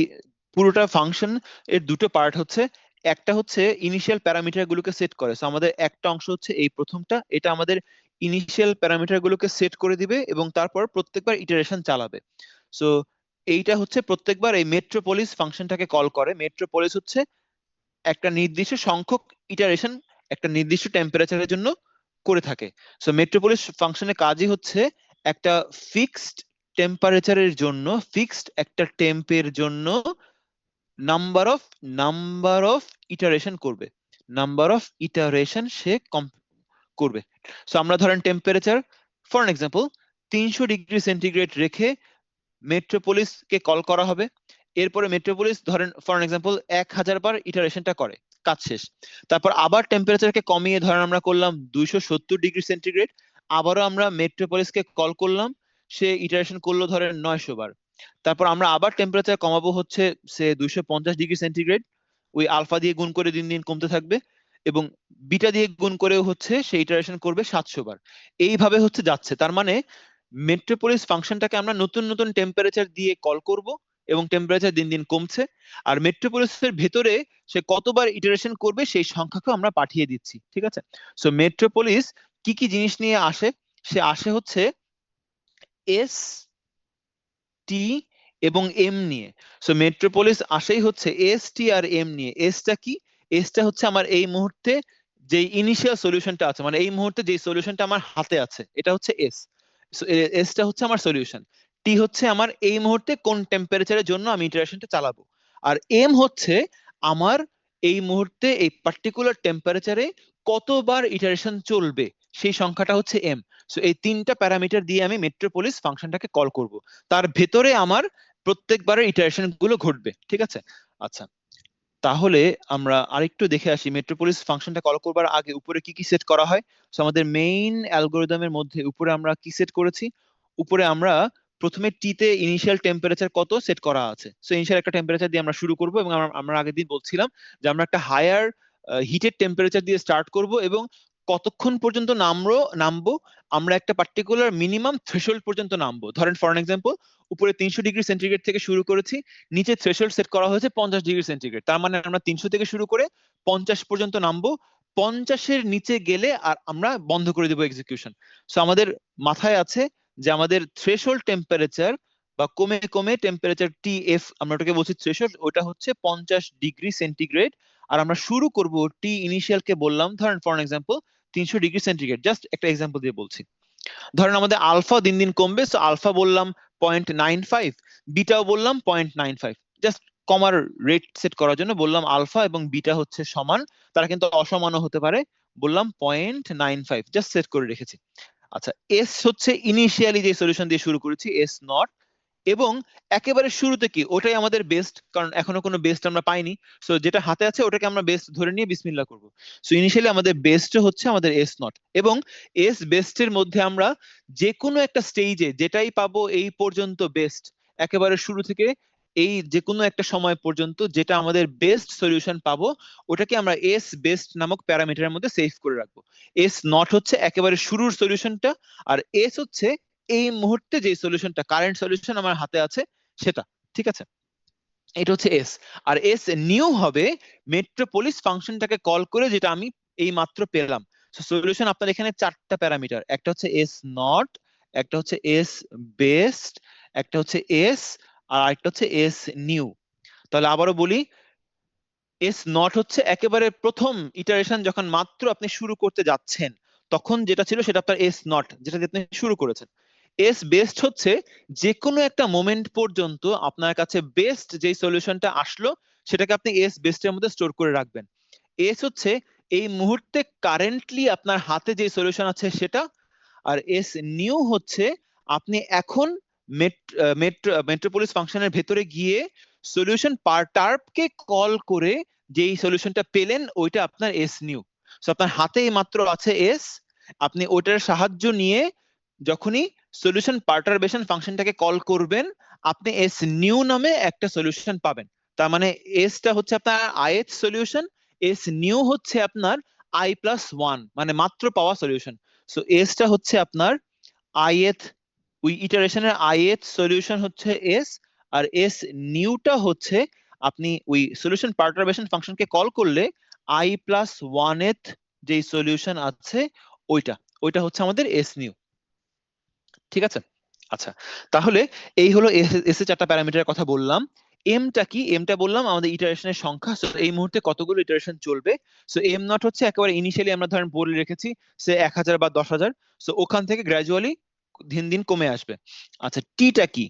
পুরোটা ফাংশন এর দুটো পার্ট হচ্ছে, একটা হচ্ছে ইনিশিয়াল প্যারামিটার গুলোকে সেট করে। সো আমাদের একটা অংশ হচ্ছে এই প্রথমটা, এটা আমাদের ইনিশিয়াল প্যারামিটার গুলোকে সেট করে দিবে এবং তারপর প্রত্যেকবার ইটারেশন চালাবে। সো এইটা হচ্ছে প্রত্যেকবার এই মেট্রোপলিস ফাংশনটাকে কল করে। মেট্রোপলিস হচ্ছে একটা নির্দিষ্ট সংখ্যক ইটারেশন একটা নির্দিষ্ট টেম্পারেচারের জন্য করে থাকে। সো মেট্রোপলিস ফাংশনের কাজই হচ্ছে একটা ফিক্সড টেম্পারেচারের জন্য, ফিক্সড একটা টেম্পের জন্য নাম্বার অফ ইটারেশন করবে, নাম্বার অফ ইটারেশন সে করবে। সো আমরা ধরেন temperature for example 300 degree centigrade রেখে মেট্রোপলিস কে কল করা হবে। এরপরে মেট্রোপলিস ধরেন ফর এক্সাম্পল 1000 বার ইটারেশনটা করে, কাজ শেষ। তারপর আবার টেম্পারেচারকে কমিয়ে ধরেন আমরা করলাম 270 ডিগ্রি সেন্টিগ্রেড, আবারও আমরা মেট্রোপলিসকে কল করলাম, সে ইটারেশন করলো ধরেন 900 বার। তারপর আমরা আবার টেম্পারেচার কমাবো হচ্ছে সে 250 ডিগ্রি সেন্টিগ্রেড, ওই আলফা দিয়ে গুণ করে দিন দিন কমতে থাকবে, এবং বিটা দিয়ে গুণ করেও হচ্ছে সে ইটারেশন করবে 700 বার। এইভাবে হচ্ছে যাচ্ছে। তার মানে মেট্রোপলিস ফাংশনটাকে আমরা নতুন নতুন টেম্পারেচার দিয়ে কল করব এবং টেম্পারেচার দিন দিন কমছে, আর মেট্রোপলিসের ভেতরে সে কতবার ইটারেশন করবে সেই সংখ্যাকে আমরা পাঠিয়ে দিচ্ছি। ঠিক আছে, সো মেট্রোপলিস কি কি জিনিস নিয়ে আসে? সে আসে হচ্ছে এস, টি এবং এম নিয়ে। সো মেট্রোপলিস আসেই হচ্ছে এস, টি আর এম নিয়ে। এসটা কি? এসটা হচ্ছে আমার এই মুহূর্তে যে ইনিশিয়াল সলিউশনটা আছে, মানে এই মুহূর্তে যে সলিউশনটা আমার হাতে আছে, এটা হচ্ছে এস। এসটা হচ্ছে আমার সলিউশন। টি হচ্ছে আমার এই মুহূর্তে কোন টেম্পারেচারের জন্য আমি ইটারেশনটা চালাবো, আর এম হচ্ছে আমার এই মুহূর্তে এই পার্টিকুলার টেম্পারেচারে কতবার ইটারেশন চলবে সেই সংখ্যাটা হচ্ছে এম। সো এই তিনটা প্যারামিটার দিয়ে আমি মেট্রোপলিস ফাংশনটাকে কল করব, তার ভেতরে আমার প্রত্যেকবারের ইটারেশন গুলো ঘটবে। ঠিক আছে, আচ্ছা, তাহলে আমরা আরেকটু দেখে আসি মেট্রোপলিস ফাংশনটা কল করবার আগে উপরে কি কি সেট করা হয়। সো আমাদের মেইন অ্যালগোরিদমের মধ্যে উপরে আমরা কি সেট করেছি? উপরে আমরা প্রথমে টি তে ইনিশিয়াল টেম্পারেচার কত সেট করা আছে। সো ইনিশিয়াল একটা টেম্পারেচার দিয়ে আমরা শুরু করব, এবং আমরা আগের দিন বলছিলাম যে আমরা একটা হায়ার হিটেড টেম্পারেচার দিয়ে স্টার্ট করব এবং কতক্ষণ পর্যন্ত নামবো আমরা একটা পার্টিকুলার মিনিমাম থ্রেশহোল্ড পর্যন্ত নামবো। ধরেন ফর এক্সাম্পল উপরে 300 ডিগ্রি সেন্টিগ্রেড থেকে শুরু করেছি, নিচে থ্রেশহোল্ড সেট করা হয়েছে 50 ডিগ্রি সেন্টিগ্রেড, তার মানে আমরা 300 থেকে শুরু করে 50 পর্যন্ত নামবো। 50-এর নিচে গেলে আর আমরা বন্ধ করে দেবো এক্সিকিউশন। সো আমাদের মাথায় আছে যে আমাদের থ্রেশহোল্ড টেম্পারেচার বা কমে কমে টেম্পারেচার TF, আমরা ওটাকে বলছি থ্রেশহোল্ড, ওটা হচ্ছে 50 ডিগ্রি সেন্টিগ্রেড। আর আমরা শুরু করব টি ইনিশিয়াল কে বললাম ধরেন for example 300 degree centigrade, just একটা এক্সাম্পল দিয়ে বলছি। ধরেন আমাদের আলফা দিন দিন কমবে, সো আলফা বললাম 0.95, বিটাও বললাম 0.95, জাস্ট কমার রেট সেট করার জন্য বললাম আলফা এবং বিটা হচ্ছে সমান, তারা কিন্তু অসমানও হতে পারে, বললাম 0.95, জাস্ট সেট করে রেখেছি। আচ্ছা, এস হচ্ছে ইনিশিয়ালি যে সলিউশন দিয়ে শুরু করেছি, এস নট, এবং একেবারে শুরুতে কি ওটাই আমাদের বেস্ট, কারণ এখনো কোনো বেস্ট আমরা পাইনি। সো যেটা হাতে আছে ওটাকে আমরা বেস্ট ধরে নিয়ে বিসমিল্লাহ করব। সো ইনিশিয়ালি আমাদের বেস্ট হচ্ছে আমাদের এস নট, এবং এস বেস্টের মধ্যে আমরা যে কোনো একটা স্টেজে যেটাই পাবো এই পর্যন্ত বেস্ট, একেবারে শুরু থেকে এই যে কোনো একটা সময় পর্যন্ত যেটা আমাদের বেস্ট সলিউশন পাবো ওটাকে আমরা এস বেস্ট নামক প্যারামিটারের মধ্যে সেভ করে রাখবো। এস নট হচ্ছে একেবারে শুরুর সলিউশনটা, আর এস হচ্ছে এই মুহূর্তে যে সলিউশনটা কারেন্ট সলিউশন আমার হাতে আছে সেটা। ঠিক আছে, এটা হচ্ছে এস। আর এস নিউ হবে মেট্রোপলিস ফাংশনটাকে কল করে, যেটা আমি এই মাত্র পেলাম। সলিউশন আপনার এখানে 4টা প্যারামিটার, একটা হচ্ছে এস নট, একটা হচ্ছে এস বেস্ট, একটা হচ্ছে এস, আর একটা হচ্ছে এস নিউ। তাহলে আবারও বলি, এস নট হচ্ছে একেবারে প্রথম ইটারেশন, যখন মাত্র আপনি শুরু করতে যাচ্ছেন তখন যেটা ছিল সেটা আপনার এস নট, যেটা দিয়ে আপনি শুরু করেছেন। এস বেস্ট হচ্ছে যে কোনো একটা মোমেন্ট পর্যন্ত আপনার কাছে বেস্ট যেই সলিউশনটা আসলো সেটাকে আপনি এস বেস্টের মধ্যে স্টোর করে রাখবেন। এস হচ্ছে এই মুহূর্তে কারেন্টলি আপনার হাতে যে সলিউশন আছে সেটা। আর এস নিউ হচ্ছে আপনি এখন মেট্রোপলিস ফাংশনের ভেতরে গিয়ে সলিউশন টার্পকে কল করে যেই সলিউশনটা পেলেন ওইটা আপনার এস নিউ। সো আপনার হাতেই মাত্র আছে এস, আপনি ওইটার সাহায্য নিয়ে যখনই সলিউশন পার্টারবেশন ফাংশনটাকে কল করবেন আপনি এস নিউ নামে একটা সলিউশন পাবেন। তার মানে এসটা হচ্ছে আপনার ith সলিউশন, এস নিউ হচ্ছে আপনার i+1 মানে মাত্র পাওয়া সলিউশন। সো এসটা হচ্ছে আপনার ith, ওই ইটারেশনের ith সলিউশন হচ্ছে এস, আর এস নিউটা হচ্ছে আপনি ওই সলিউশন পার্টারবেশন ফাংশনকে কল করলে i+1th যে সলিউশন আছে ওইটা, ওইটা হচ্ছে আমাদের এস নিউ। ঠিক আছে, আচ্ছা তাহলে এই হলো এস এর 4টা প্যারামিটারের কথা বললাম। এমটা কি, এমটা বললাম আমাদের ইটারেশনের সংখ্যা, সো এই মুহূর্তে কতগুলো ইটারেশন চলবে। সো এম নট হচ্ছে একেবারে ইনিশিয়ালি আমরা ধরেন বলে রেখেছি সে 1000 বা 10,000, সো ওখান থেকে গ্র্যাজুয়ালি দিন দিন কমে আসবে। আচ্ছা, টিটা কি,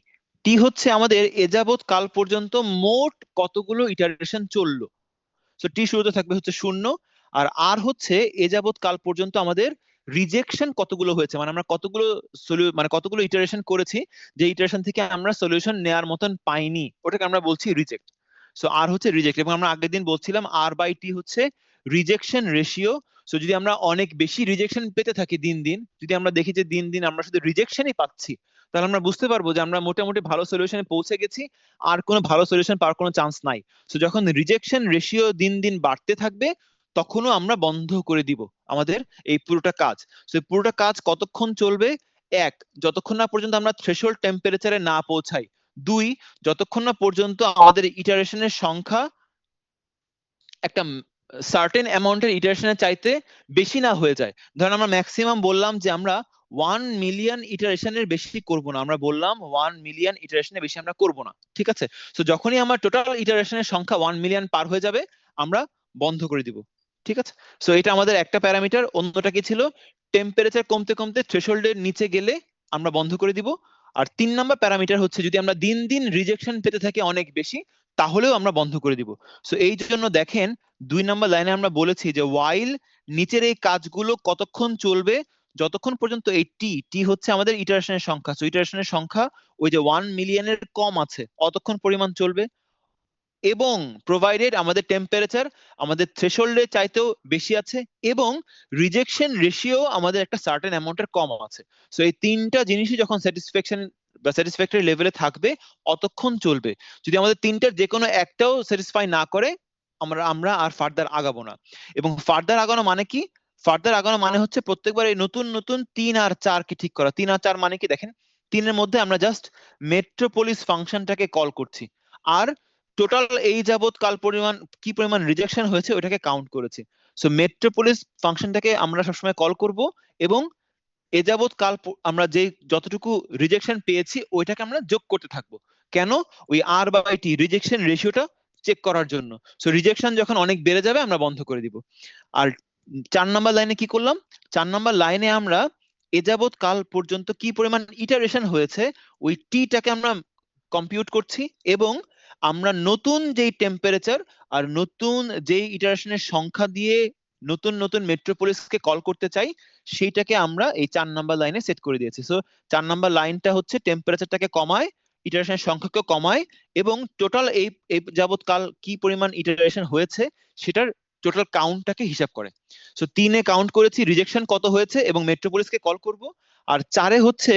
টি হচ্ছে আমাদের এ যাবৎ কাল পর্যন্ত মোট কতগুলো ইটারেশন চললো। সো টি শুরুতে থাকবে হচ্ছে 0, আর আর হচ্ছে এ যাবৎ কাল পর্যন্ত আমাদের রিজেকশন কতগুলো হয়েছে, মানে আমরা কতগুলো কতগুলো ইটারেশন করেছি যে ইটারেশন থেকে আমরা সলিউশন নেয়ার মতন পাইনি, ওটাকে আমরা বলছি রিজেক্ট। সো আর হচ্ছে রিজেক্ট, এবং আমরা আগের দিন বলছিলাম আর বাই টি হচ্ছে রিজেকশন রেশিও। সো যদি আমরা অনেক বেশি রিজেকশন পেতে থাকি দিন দিন, যদি আমরা দেখি যে দিন দিন আমরা শুধু রিজেকশনই পাচ্ছি, তাহলে আমরা বুঝতে পারবো যে আমরা মোটামুটি ভালো সলিউশনে পৌঁছে গেছি, আর কোনো ভালো সলিউশন পাওয়ার কোনো চান্স নাই। সো যখন রিজেকশন রেশিও দিন দিন বাড়তে থাকবে তখনও আমরা বন্ধ করে দিব আমাদের এই পুরোটা কাজ। সো পুরোটা কাজ কতক্ষণ চলবে? 1, যতক্ষণ না পর্যন্ত আমরা থ্রেশহোল্ড টেম্পারেচারে না পৌঁছাই। 2, যতক্ষণ না পর্যন্ত আমাদের ইটারেশনের সংখ্যা একটা সার্টেন অ্যামাউন্টের ইটারেশনের চাইতে বেশি না হয়ে যায়। ধরেন আমরা ম্যাক্সিমাম বললাম যে আমরা 1 মিলিয়ন ইটারেশনের বেশি করব না, আমরা বললাম 1 মিলিয়ন ইটারেশনের বেশি আমরা করব না। ঠিক আছে, তো যখনই আমার টোটাল ইটারেশনের সংখ্যা 1 মিলিয়ন পার হয়ে যাবে আমরা বন্ধ করে দিব। ঠিক আছে, সো এটা আমাদের একটা প্যারামিটার। অন্যটা কি ছিল? টেম্পারেচার কমতে কমতে থ্রেশহোল্ডের নিচে গেলে আমরা বন্ধ করে দিব। আর 3 নাম্বার প্যারামিটার হচ্ছে যদি আমরা দিন দিন রিজেকশন পেতে থাকি অনেক বেশি, তাহলেও আমরা বন্ধ করে দিব। সো এই জন্য দেখেন 2 নাম্বার লাইনে আমরা বলেছি যে ওয়াইল নিচের এই কাজগুলো কতক্ষণ চলবে, যতক্ষণ পর্যন্ত এই টি হচ্ছে আমাদের ইটারেশনের সংখ্যা, সো ইটারেশনের সংখ্যা ওই যে 1 মিলিয়নের কম আছে অতক্ষণ পরিমাণ চলবে, এবং প্রোভাইডেড আমাদের টেম্পারেচার আমাদের থ্রেশহোল্ডের চাইতেও বেশি আছে, এবং রিজেকশন রেশিও আমাদের একটা সার্টেন অ্যামাউন্টের কম আছে। সো এই 3টা জিনিসই যখন স্যাটিসফ্যাকশন বা স্যাটিসফ্যাক্টরি লেভেলে থাকবে অতক্ষণ চলবে। যদি আমাদের 3টার যে কোনো একটাও স্যাটিসফাই না করে আমরা আর ফার্দার আগাবো না। এবং ফার্দার আগানো মানে কি? ফার্দার আগানো মানে হচ্ছে প্রত্যেকবার এই নতুন নতুন 3 আর 4 কে ঠিক করা। 3 আর 4 মানে কি দেখেন, 3 এর মধ্যে আমরা জাস্ট মেট্রোপলিস ফাংশনটাকে কল করছি, আর টোটাল এই যাবত কাল পরিমাণ কি পরিমাণ রিজেকশন হয়েছে ওটাকে কাউন্ট করেছি। সো মেট্রোপলিস ফাংশনটাকে আমরা সবসময় কল করব, এবং এ যাবৎ কাল আমরা যে যতটুকু রিজেকশন পেয়েছি ওইটাকে আমরা যোগ করতে থাকবো। কেন? ওই আর বাই টি রিজেকশন রেশিওটা চেক করার জন্য। সো রিজেকশন যখন অনেক বেড়ে যাবে আমরা বন্ধ করে দিব। আর 4 নাম্বার লাইনে কি করলাম, 4 নাম্বার লাইনে আমরা এ যাবৎ কাল পর্যন্ত কি পরিমাণ ইটারেশন হয়েছে ওই টিটাকে আমরা কম্পিউট করছি, এবং আমরা নতুন যেই টেম্পারেচার আর নতুন যেই ইটারেশনের সংখ্যা দিয়ে নতুন নতুন মেট্রোপলিসকে কল করতে চাই সেইটাকে আমরা এই 4 নাম্বার লাইনে সেট করে দিয়েছি। সো 4 নাম্বার লাইনটা হচ্ছে টেম্পারেচারটাকে কমায়, ইটারেশনের সংখ্যাকে কমায়, এবং টোটাল এই এই যাবৎ কাল কি পরিমাণ ইটারেশন হয়েছে সেটার টোটাল কাউন্টটাকে হিসাব করে। সো 3 এ কাউন্ট করেছি রিজেকশন কত হয়েছে এবং মেট্রোপলিসকে কল করব, আর 4 এ হচ্ছে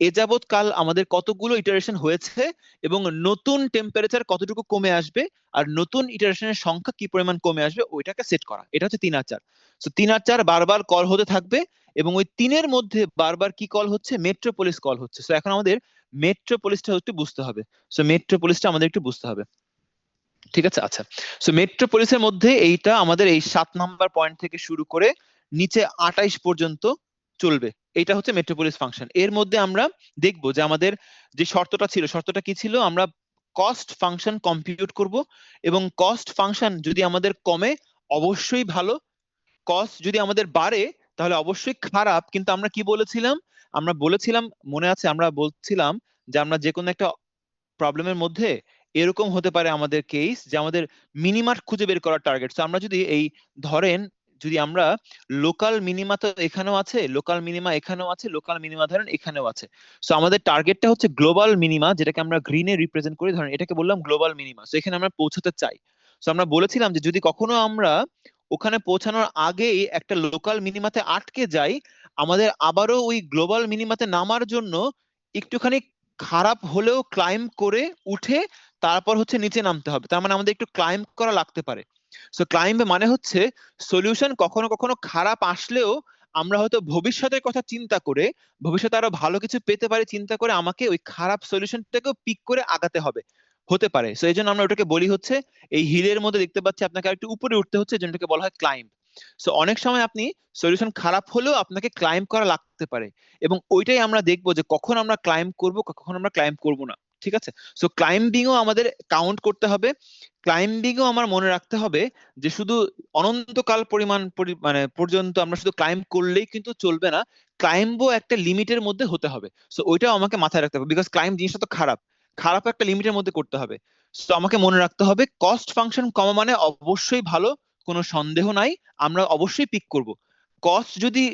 এ যাবৎ কাল আমাদের কতগুলো ইটারেশন হয়েছে এবং নতুন টেম্পারেচার কতটুকু কমে আসবে আর নতুন ইটারেশনের সংখ্যা কি পরিমাণ কমে আসবে ওইটাকে সেট করা। এটা হচ্ছে 3 আর 4। সো 3 আর 4 বারবার কল হতে থাকবে, এবং ওই 3 এর মধ্যে বারবার কি কল হচ্ছে, মেট্রোপলিস কল হচ্ছে। সো এখন আমাদের মেট্রোপলিসটা একটু বুঝতে হবে। সো মেট্রোপলিসটা আমাদের একটু বুঝতে হবে, ঠিক আছে? আচ্ছা, সো মেট্রোপলিসের মধ্যে এইটা আমাদের এই 7 নাম্বার পয়েন্ট থেকে শুরু করে নিচে 28 পর্যন্ত চলবে। এটা হচ্ছে মেট্রোপলিস ফাংশন। এর মধ্যে আমরা দেখব যে আমাদের যে শর্তটা ছিল, শর্তটা কি ছিল, আমরা কস্ট ফাংশন কম্পিউট করব, এবং কস্ট ফাংশন যদি আমাদের কমে অবশ্যই ভালো, কস্ট যদি আমাদের বাড়ে তাহলে অবশ্যই খারাপ। কিন্তু আমরা কি বলেছিলাম, আমরা বলেছিলাম মনে আছে, আমরা বলছিলাম যে আমরা যে কোনো একটা প্রবলেমের মধ্যে এরকম হতে পারে আমাদের কেস যে আমাদের মিনিমা খুঁজে বের করার টার্গেট। তো আমরা যদি এই ধরেন যদি আমরা লোকাল মিনিমা তো এখানেও আছে, লোকাল মিনিমা এখানেও আছে, লোকাল মিনিমা ধরেন এখানেও আছে, সো আমাদের টার্গেটটা হচ্ছে গ্লোবাল মিনিমা, যেটাকে আমরা গ্রিনে রিপ্রেজেন্ট করি, ধরেন এটাকে বললাম গ্লোবাল মিনিমা। সো এখানে আমরা পৌঁছাতে চাই। সো আমরা বলেছিলাম যে যদি কখনো আমরা ওখানে পৌঁছানোর আগেই একটা লোকাল মিনিমাতে আটকে যাই, আমাদের আবারও ওই গ্লোবাল মিনিমাতে নামার জন্য একটুখানি খারাপ হলেও ক্লাইম্ব করে উঠে তারপর হচ্ছে নিচে নামতে হবে। তার মানে আমাদের একটু ক্লাইম্ব করা লাগতে পারে। সো ক্লাইম্ব মানে হচ্ছে সলিউশন কখনো কখনো খারাপ আসলেও আমরা হয়তো ভবিষ্যতের কথা চিন্তা করে, ভবিষ্যতে আরো ভালো কিছু পেতে পারি চিন্তা করে আমাকে ওই খারাপ সলিউশনটাকেও পিক করে আগাতে হবে, হতে পারে। সো এই জন্য আমরা ওটাকে বলি হচ্ছে এই হিলের মধ্যে দেখতে পাচ্ছি আপনাকে আরেকটু উপরে উঠতে হচ্ছে, এই জন্য এটাকে বলা হয় ক্লাইম্ব। সো অনেক সময় আপনি সলিউশন খারাপ হলেও আপনাকে ক্লাইম্ব করা লাগতে পারে, এবং ওইটাই আমরা দেখবো যে কখন আমরা ক্লাইম্ব করব কখন আমরা ক্লাইম্ব করব না, ঠিক আছে? সো ক্লাইম্বিংও আমাদের কাউন্ট করতে হবে। ক্লাইম্বিংও আমার মনে রাখতে হবে যে শুধু অনন্তকাল পরিমাণ মানে পর্যন্ত আমরা শুধু ক্লাইম্ব করলেই কিন্তু চলবে না, ক্লাইম্বও একটা লিমিটের মধ্যে হতে হবে। সো ওইটাও আমাকে মাথায় রাখতে হবে, বিকজ ক্লাইম্ব জিনিসটা তো খারাপ, খারাপ একটা লিমিটের মধ্যে করতে হবে। সো আমাকে মনে রাখতে হবে কস্ট ফাংশন কমা মানে অবশ্যই ভালো, কোনো সন্দেহ নাই, আমরা অবশ্যই পিক করব। কস্ট যদি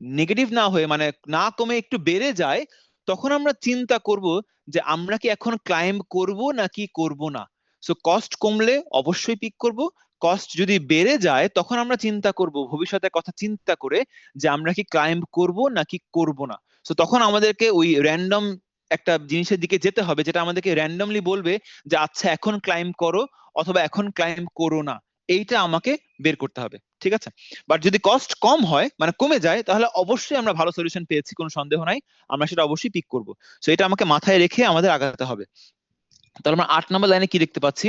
নেগেটিভ না হয়ে মানে না কমে একটু বেড়ে যায়, তখন আমরা চিন্তা করব যে আমরা কি এখন ক্লাইম্ব করব নাকি করব না। সো কস্ট কমলে অবশ্যই পিক করব, কস্ট যদি বেড়ে যায় তখন আমরা চিন্তা করব ভবিষ্যতের কথা চিন্তা করে যে আমরা কি ক্লাইম্ব করব নাকি করব না। সো তখন আমাদেরকে ওই র্যান্ডম একটা জিনিসের দিকে যেতে হবে যেটা আমাদেরকে র্যান্ডমলি বলবে যে আচ্ছা এখন ক্লাইম্ব করো অথবা এখন ক্লাইম্ব করো না, এইটা আমাকে বের করতে হবে, ঠিক আছে? বাট যদি কস্ট কম হয় মানে কমে যায় তাহলে অবশ্যই আমরা ভালো সলিউশন পেয়েছি, কোনো সন্দেহ নাই, আমরা সেটা অবশ্যই পিক করব। সো এটা আমাকে মাথায় রেখে আমাদের আগাতে হবে। তাহলে আমরা 8 নম্বর লাইনে কি দেখতে পাচ্ছি,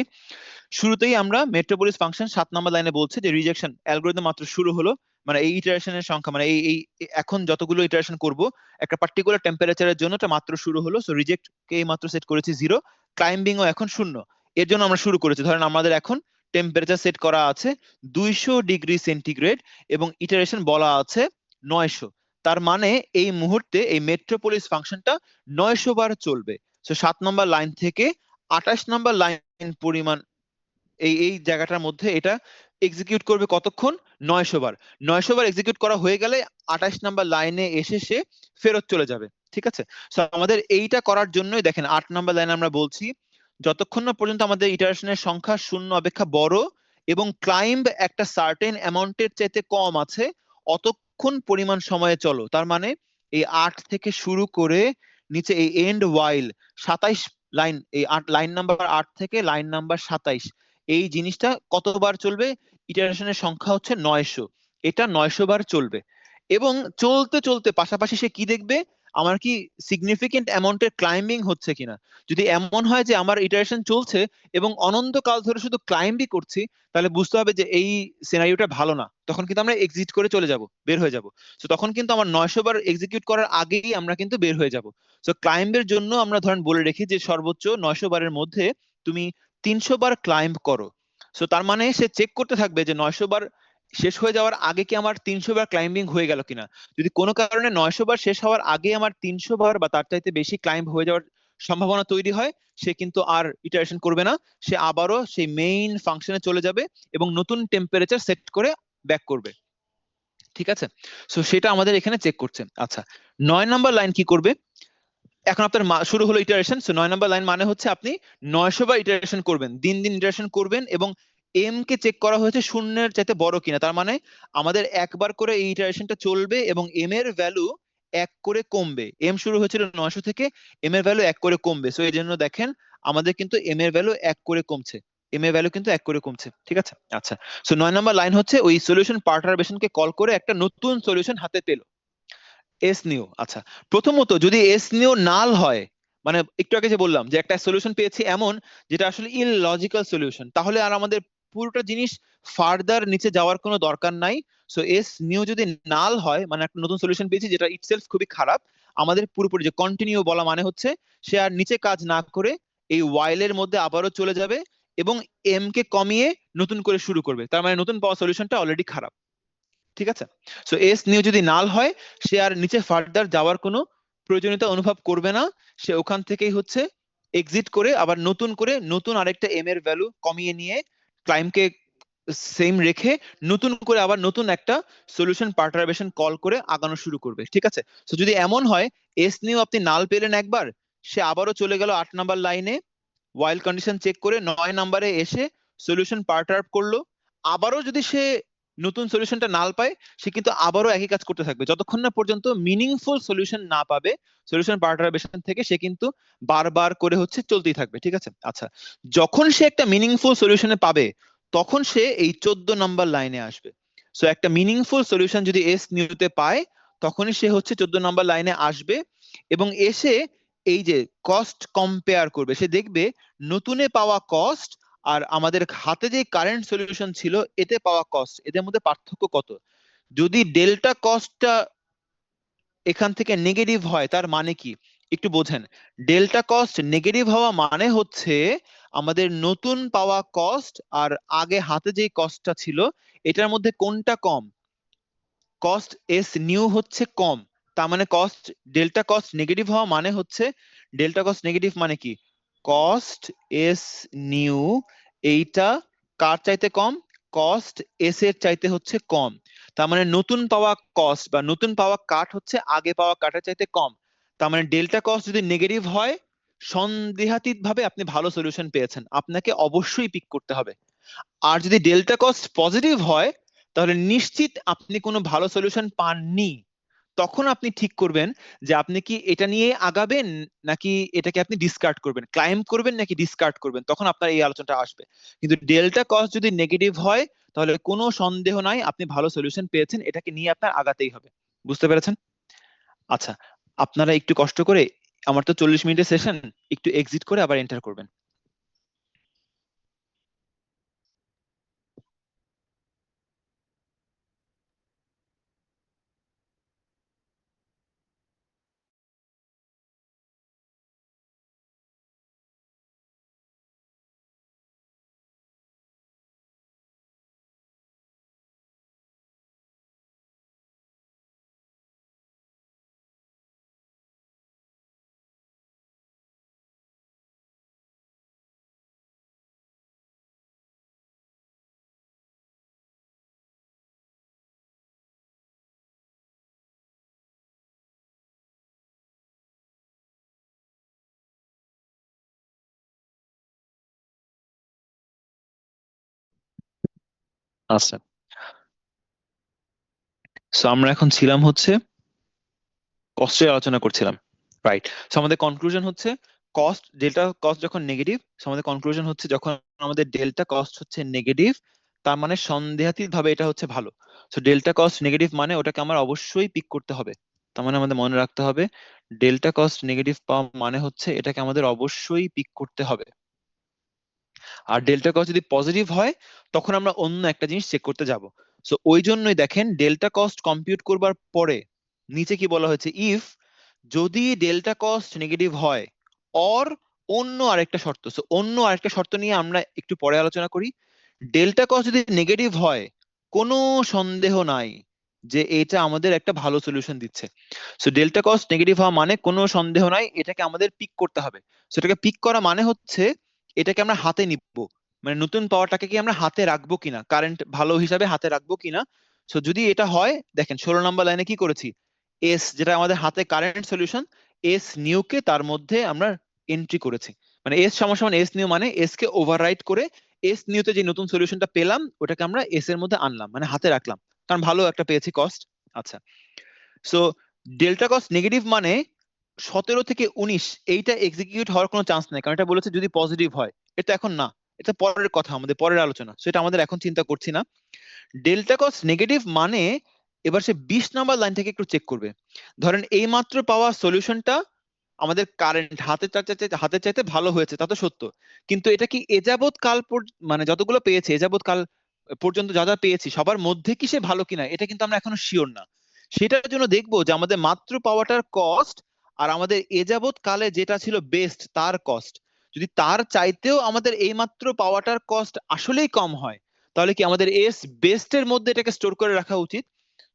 শুরুতেই আমরা মেট্রোপলিস ফাংশন 7 নম্বর লাইনে বলছে যে রিজেকশন অ্যালগরিদম মাত্র শুরু হলো, মানে এই ইটারেশনের সংখ্যা মানে এই এখন যতগুলো ইটারেশন করব একটা পার্টিকুলার টেম্পারেচারের জন্য এটা মাত্র শুরু হলো। সো রিজেক্ট কে মাত্র সেট করেছি 0, ক্লাইম্বিংও এখন 0। এর জন্য আমরা শুরু করেছি, ধরেন আমাদের এখন টেম্পারেচার সেট করা আছে 200 ডিগ্রি সেন্টিগ্রেড এবং ইটারেশন বলা আছে 900। তার মানে এই মুহূর্তে এই মেট্রোপলিস ফাংশনটা 900 বার চলবে। সো 7 নম্বর লাইন থেকে 28 নম্বর লাইন পরিমাণ এই এই জায়গাটার মধ্যে এটা এক্সিকিউট করবে কতক্ষণ, 900 বার। 900 বার এক্সিকিউট করা হয়ে গেলে 28 নাম্বার লাইনে এসে সে ফেরত চলে যাবে, ঠিক আছে? সো আমাদের এইটা করার জন্যই দেখেন 8 নাম্বার লাইনে আমরা বলছি যতক্ষণ না পর্যন্ত আমাদের ইটারেশনের সংখ্যা 0 অপেক্ষা বড় এবং ক্লাইম্ব একটা সার্টেন অ্যামাউন্টের চাইতে কম আছে অতক্ষণ পরিমাণ সময়ে চলো। তার মানে এই 8 থেকে শুরু করে নিচে এই এন্ড ওয়াইল 27 লাইন, এই লাইন নাম্বার 8 থেকে লাইন নাম্বার 27, এই জিনিসটা কতবার চলবে, ইটারেশনের সংখ্যা হচ্ছে 900। এটা 900 বার চলবে, এবং চলতে চলতে পাশাপাশি সে কি দেখবে, আমার কি সিগনিফিকেন্ট অ্যামাউন্টের ক্লাইম্বিং হচ্ছে কিনা। যদি এমন হয় যে আমার ইটারেশন চলছে এবং অনন্তকাল ধরে শুধু ক্লাইম্বই করছি, তাহলে বুঝতে হবে যে এই সিনারিওটা ভালো না, তখন কিন্তু আমরা এক্সিট করে চলে যাব, বের হয়ে যাব। তো তখন কিন্তু আমার 900 বার এক্সিকিউট করার আগেই আমরা কিন্তু বের হয়ে যাব। তো ক্লাইম্বের জন্য আমরা ধরেন বলে রেখি যে সর্বোচ্চ 900 বারের মধ্যে তুমি 300 বার ক্লাইম্ব করো। সো তার মানে সে চেক করতে থাকবে যে 900 বার শেষ হয়ে যাওয়ার আগে কি আমার 300 বার ক্লাইম্বিং হয়ে গেল কিনা। যদি কোনো কারণে 900 বার শেষ হওয়ার আগে আমার 300 বার বা তার চাইতে বেশি ক্লাইম্ব হয়ে যাওয়ার সম্ভাবনা তৈরি হয়, সে কিন্তু আর ইটারেশন করবে না, সে আবারও সেই মেইন ফাংশনে চলে যাবে এবং নতুন টেম্পারেচার সেট করে ব্যাক করবে। ঠিক আছে, সো সেটা আমাদের এখানে চেক করছে। আচ্ছা, 9 নাম্বার লাইন কি করবে, এখন আপনার শুরু হলো ইটারেশন। সো 9 নাম্বার লাইন মানে হচ্ছে আপনি 900 বার ইটারেশন করবেন, দিন দিন ইটারেশন করবেন, এবং এম কে চেক করা হয়েছে শূন্যের চাইতে বড় কিনা। তার মানে আমাদের একবার করে এই ইটারেশনটা চলবে এবং এম এর ভ্যালু 1 করে কমবে। এম শুরু হয়েছিল 900 থেকে, এম এর ভ্যালু 1 করে কমবে। সো এই জন্য দেখেন আমাদের কিন্তু এম এর ভ্যালু 1 করে কমছে, এম এর ভ্যালু কিন্তু 1 করে কমছে। ঠিক আছে, আচ্ছা, সো 9 নাম্বার লাইন হচ্ছে ওই সলিউশন পার্টারবেশনকে কল করে একটা নতুন সলিউশন হাতে পেল, এস নিউ। আচ্ছা, প্রথমত যদি এস নিউ নাল হয়, মানে একটু আগে যে বললাম যে একটা সলিউশন পেয়েছি এমন যেটা আসলে ইললজিক্যাল সলিউশন, তাহলে আর আমাদের পুরোটা জিনিস ফার্দার নিচে যাওয়ার কোনো দরকার নাই। সো এস নিউ যদি নাল হয়, মানে একটা নতুন সলিউশন পেয়েছি যেটা ইটসেলফ খুবই খারাপ, আমাদের পুরোপুরি যে কন্টিনিউ বলা মানে হচ্ছে সে আর নিচে কাজ না করে এই ওয়াইল এর মধ্যে আবারও চলে যাবে এবং এম কে কমিয়ে নতুন করে শুরু করবে। তার মানে নতুন পাওয়া সলিউশনটা অলরেডি খারাপ। ঠিক আছে, সো এস নিউ যদি নাল হয়, সে আর নিচে ফার্দার যাওয়ার কোনো প্রয়োজনীয়তা অনুভব করবে না, সে ওখান থেকেই হচ্ছে এক্সিট করে আবার নতুন করে নতুন আরেকটা এম এর ভ্যালু কমিয়ে নিয়ে ক্লাইমকে সেম রেখে নতুন করে আবার নতুন একটা সলিউশন পার্টারবেশন কল করে আগানো শুরু করবে। ঠিক আছে, সো যদি এমন হয় এস নিউ আপনি নাল পেলেন একবার, সে আবারও চলে গেল 8 নাম্বার লাইনে, ওয়াইল কন্ডিশন চেক করে 9 নাম্বারে এসে সলিউশন পার্টার করলো। আবারও যদি সে নতুন সলিউশনটা নাল পায়, সে কিন্তু আবারও একই কাজ করতে থাকবে যতক্ষণ না পর্যন্ত মিনিংফুল সলিউশন না পাবে সলিউশন পার্টারবেশন থেকে, সে কিন্তু বারবার করে হচ্ছে চলতেই থাকবে। ঠিক আছে, আচ্ছা, যখন সে একটা মিনিংফুল সলিউশনে পাবে তখন সে এই 14 নাম্বার লাইনে আসবে। সো একটা মিনিংফুল সলিউশন যদি এস নিউতে পায়, তখনই সে হচ্ছে 14 নাম্বার লাইনে আসবে এবং এসে এই যে কস্ট কম্পেয়ার করবে। সে দেখবে নতুনে পাওয়া কস্ট আর আমাদের হাতে যে কারেন্ট সলিউশন ছিল এতে পাওয়া কস্ট, এদের মধ্যে পার্থক্য কত। যদি ডেল্টা কস্টটা এখান থেকে নেগেটিভ হয় তার মানে কি একটু বোঝেন। ডেল্টা কস্ট নেগেটিভ হওয়া মানে হচ্ছে আমাদের নতুন পাওয়া কস্ট আর আগে হাতে যে কস্টটা ছিল এটার মধ্যে কোনটা কম, কস্ট এস নিউ হচ্ছে কম। তার মানে কস্ট ডেল্টা কস্ট নেগেটিভ হওয়া মানে হচ্ছে, ডেল্টা কস্ট নেগেটিভ মানে কি, কস্ট এস নিউ এইটা কার চাইতে কম, কস্ট এস এর চাইতে হচ্ছে কম। তার মানে নতুন পাওয়া কস্ট বা নতুন পাওয়া কাট হচ্ছে আগে পাওয়া কাটের চাইতে কম। তার মানে ডেল্টা কস্ট যদি নেগেটিভ হয়, সন্দেহাতীত ভাবে আপনি ভালো সলিউশন পেয়েছেন, আপনাকে অবশ্যই পিক করতে হবে। আর যদি ডেল্টা কস্ট পজিটিভ হয়, তাহলে নিশ্চিত আপনি কোনো ভালো সলিউশন পাননি। তখন আপনি ঠিক করবেন যে আপনি কি এটা নিয়ে আগাবেন নাকি এটাকে আপনি ডিসকার্ড করবেন, ক্লাইম করবেন নাকি ডিসকার্ড করবেন, তখন আপনার এই আলোচনাটা আসবে। কিন্তু ডেল্টা কস্ট যদি নেগেটিভ হয়, তাহলে কোনো সন্দেহ নাই আপনি ভালো সলিউশন পেয়েছেন, এটাকে নিয়ে আপনার আগাতেই হবে। বুঝতে পেরেছেন? আচ্ছা, আপনারা একটু কষ্ট করে, আমার তো 40 মিনিটের সেশন, একটু এক্সিট করে আবার এন্টার করবেন। আচ্ছা, সো আমরা এখন ছিলাম হচ্ছে কস্টের আলোচনা করছিলাম, রাইট? সো আমাদের কনক্লুশন হচ্ছে ডেল্টা কস্ট যখন নেগেটিভ, আমাদের কনক্লুশন হচ্ছে যখন আমাদের ডেল্টা কস্ট হচ্ছে নেগেটিভ, তার মানে সন্দেহাতীত ভাবে এটা হচ্ছে ভালো। সো ডেল্টা কস্ট নেগেটিভ মানে ওটাকে আমার অবশ্যই পিক করতে হবে। তার মানে আমাদের মনে রাখতে হবে ডেল্টা কস্ট নেগেটিভ পাওয়া মানে হচ্ছে এটাকে আমাদের অবশ্যই পিক করতে হবে। আর ডেল্টা কস্ট যদি পজিটিভ হয় তখন আমরা অন্য একটা জিনিস চেক করতে যাব। সো ওই জন্যই দেখেন ডেল্টা কস্ট কম্পিউট করবার পরে নিচে কি বলা হয়েছে, ইফ যদি ডেল্টা কস্ট নেগেটিভ হয় অর অন্য আরেকটা শর্ত। সো অন্য আরেকটা শর্ত নিয়ে আমরা একটু পরে আলোচনা করি। ডেল্টা কস্ট যদি নেগেটিভ হয় কোনো সন্দেহ নাই যে এটা আমাদের একটা ভালো সলিউশন দিচ্ছে। সো ডেল্টা কস্ট নেগেটিভ হওয়া মানে কোনো সন্দেহ নাই এটাকে আমাদের পিক করতে হবে। সো এটাকে পিক করা মানে হচ্ছে এটাকে আমরা হাতে নিব, মানে নতুন পাওয়ারটাকে কি আমরা হাতে রাখবো কিনা, কারেন্ট ভালো হিসাবে হাতে রাখবো কিনা। সো যদি এটা হয় দেখেন 16 নম্বর লাইনে কি করেছি, এস যেটা আমাদের হাতে কারেন্ট সলিউশন, এস নিউকে তার মধ্যে আমরা এন্ট্রি করেছি। মানে এস সমান সমান এস নিউ মানে এস কে ওভাররাইট করে এস নিউতে যে নতুন সলিউশনটা পেলাম ওটাকে আমরা এস এর মধ্যে আনলাম, মানে হাতে রাখলাম, কারণ ভালো একটা পেয়েছি কস্ট। আচ্ছা, সো ডেল্টা কস্ট নেগেটিভ মানে 17 থেকে 19 এইটা এক্সিকিউট হওয়ার কোনো চান্স নেই, কারণ এটা বলেছে যদি পজিটিভ হয়। এটা এখন না, এটা পরের কথা, আমাদের পরের আলোচনা, সেটা আমাদের এখন চিন্তা করছি না। ডেল্টা কস্ট নেগেটিভ মানে এবার সে 20 নাম্বার লাইন থেকে একটু চেক করবে। ধরেন এই মাত্র পাওয়া সলিউশনটা আমাদের কারেন্ট হাতের চাইতে ভালো হয়েছে, তা তো সত্য, কিন্তু এটা কি এযাবৎ কাল মানে যতগুলো পেয়েছে এযাবৎ কাল পর্যন্ত যা যা পেয়েছি সবার মধ্যে কি সে ভালো কিনা এটা কিন্তু আমরা এখনো শিওর না। সেটার জন্য দেখবো যে আমাদের মাত্র পাওয়াটার কস্ট আর আমাদের এযাবৎ কালে যেটা ছিল বেস্ট তার কস্ট, যদি তার চাইতেও আমাদের এই মাত্র পাওয়াটার কস্ট আসলেই কম হয় তাহলে কি আমাদের এস বেস্টের মধ্যে এটাকে স্টোর করে রাখা উচিত।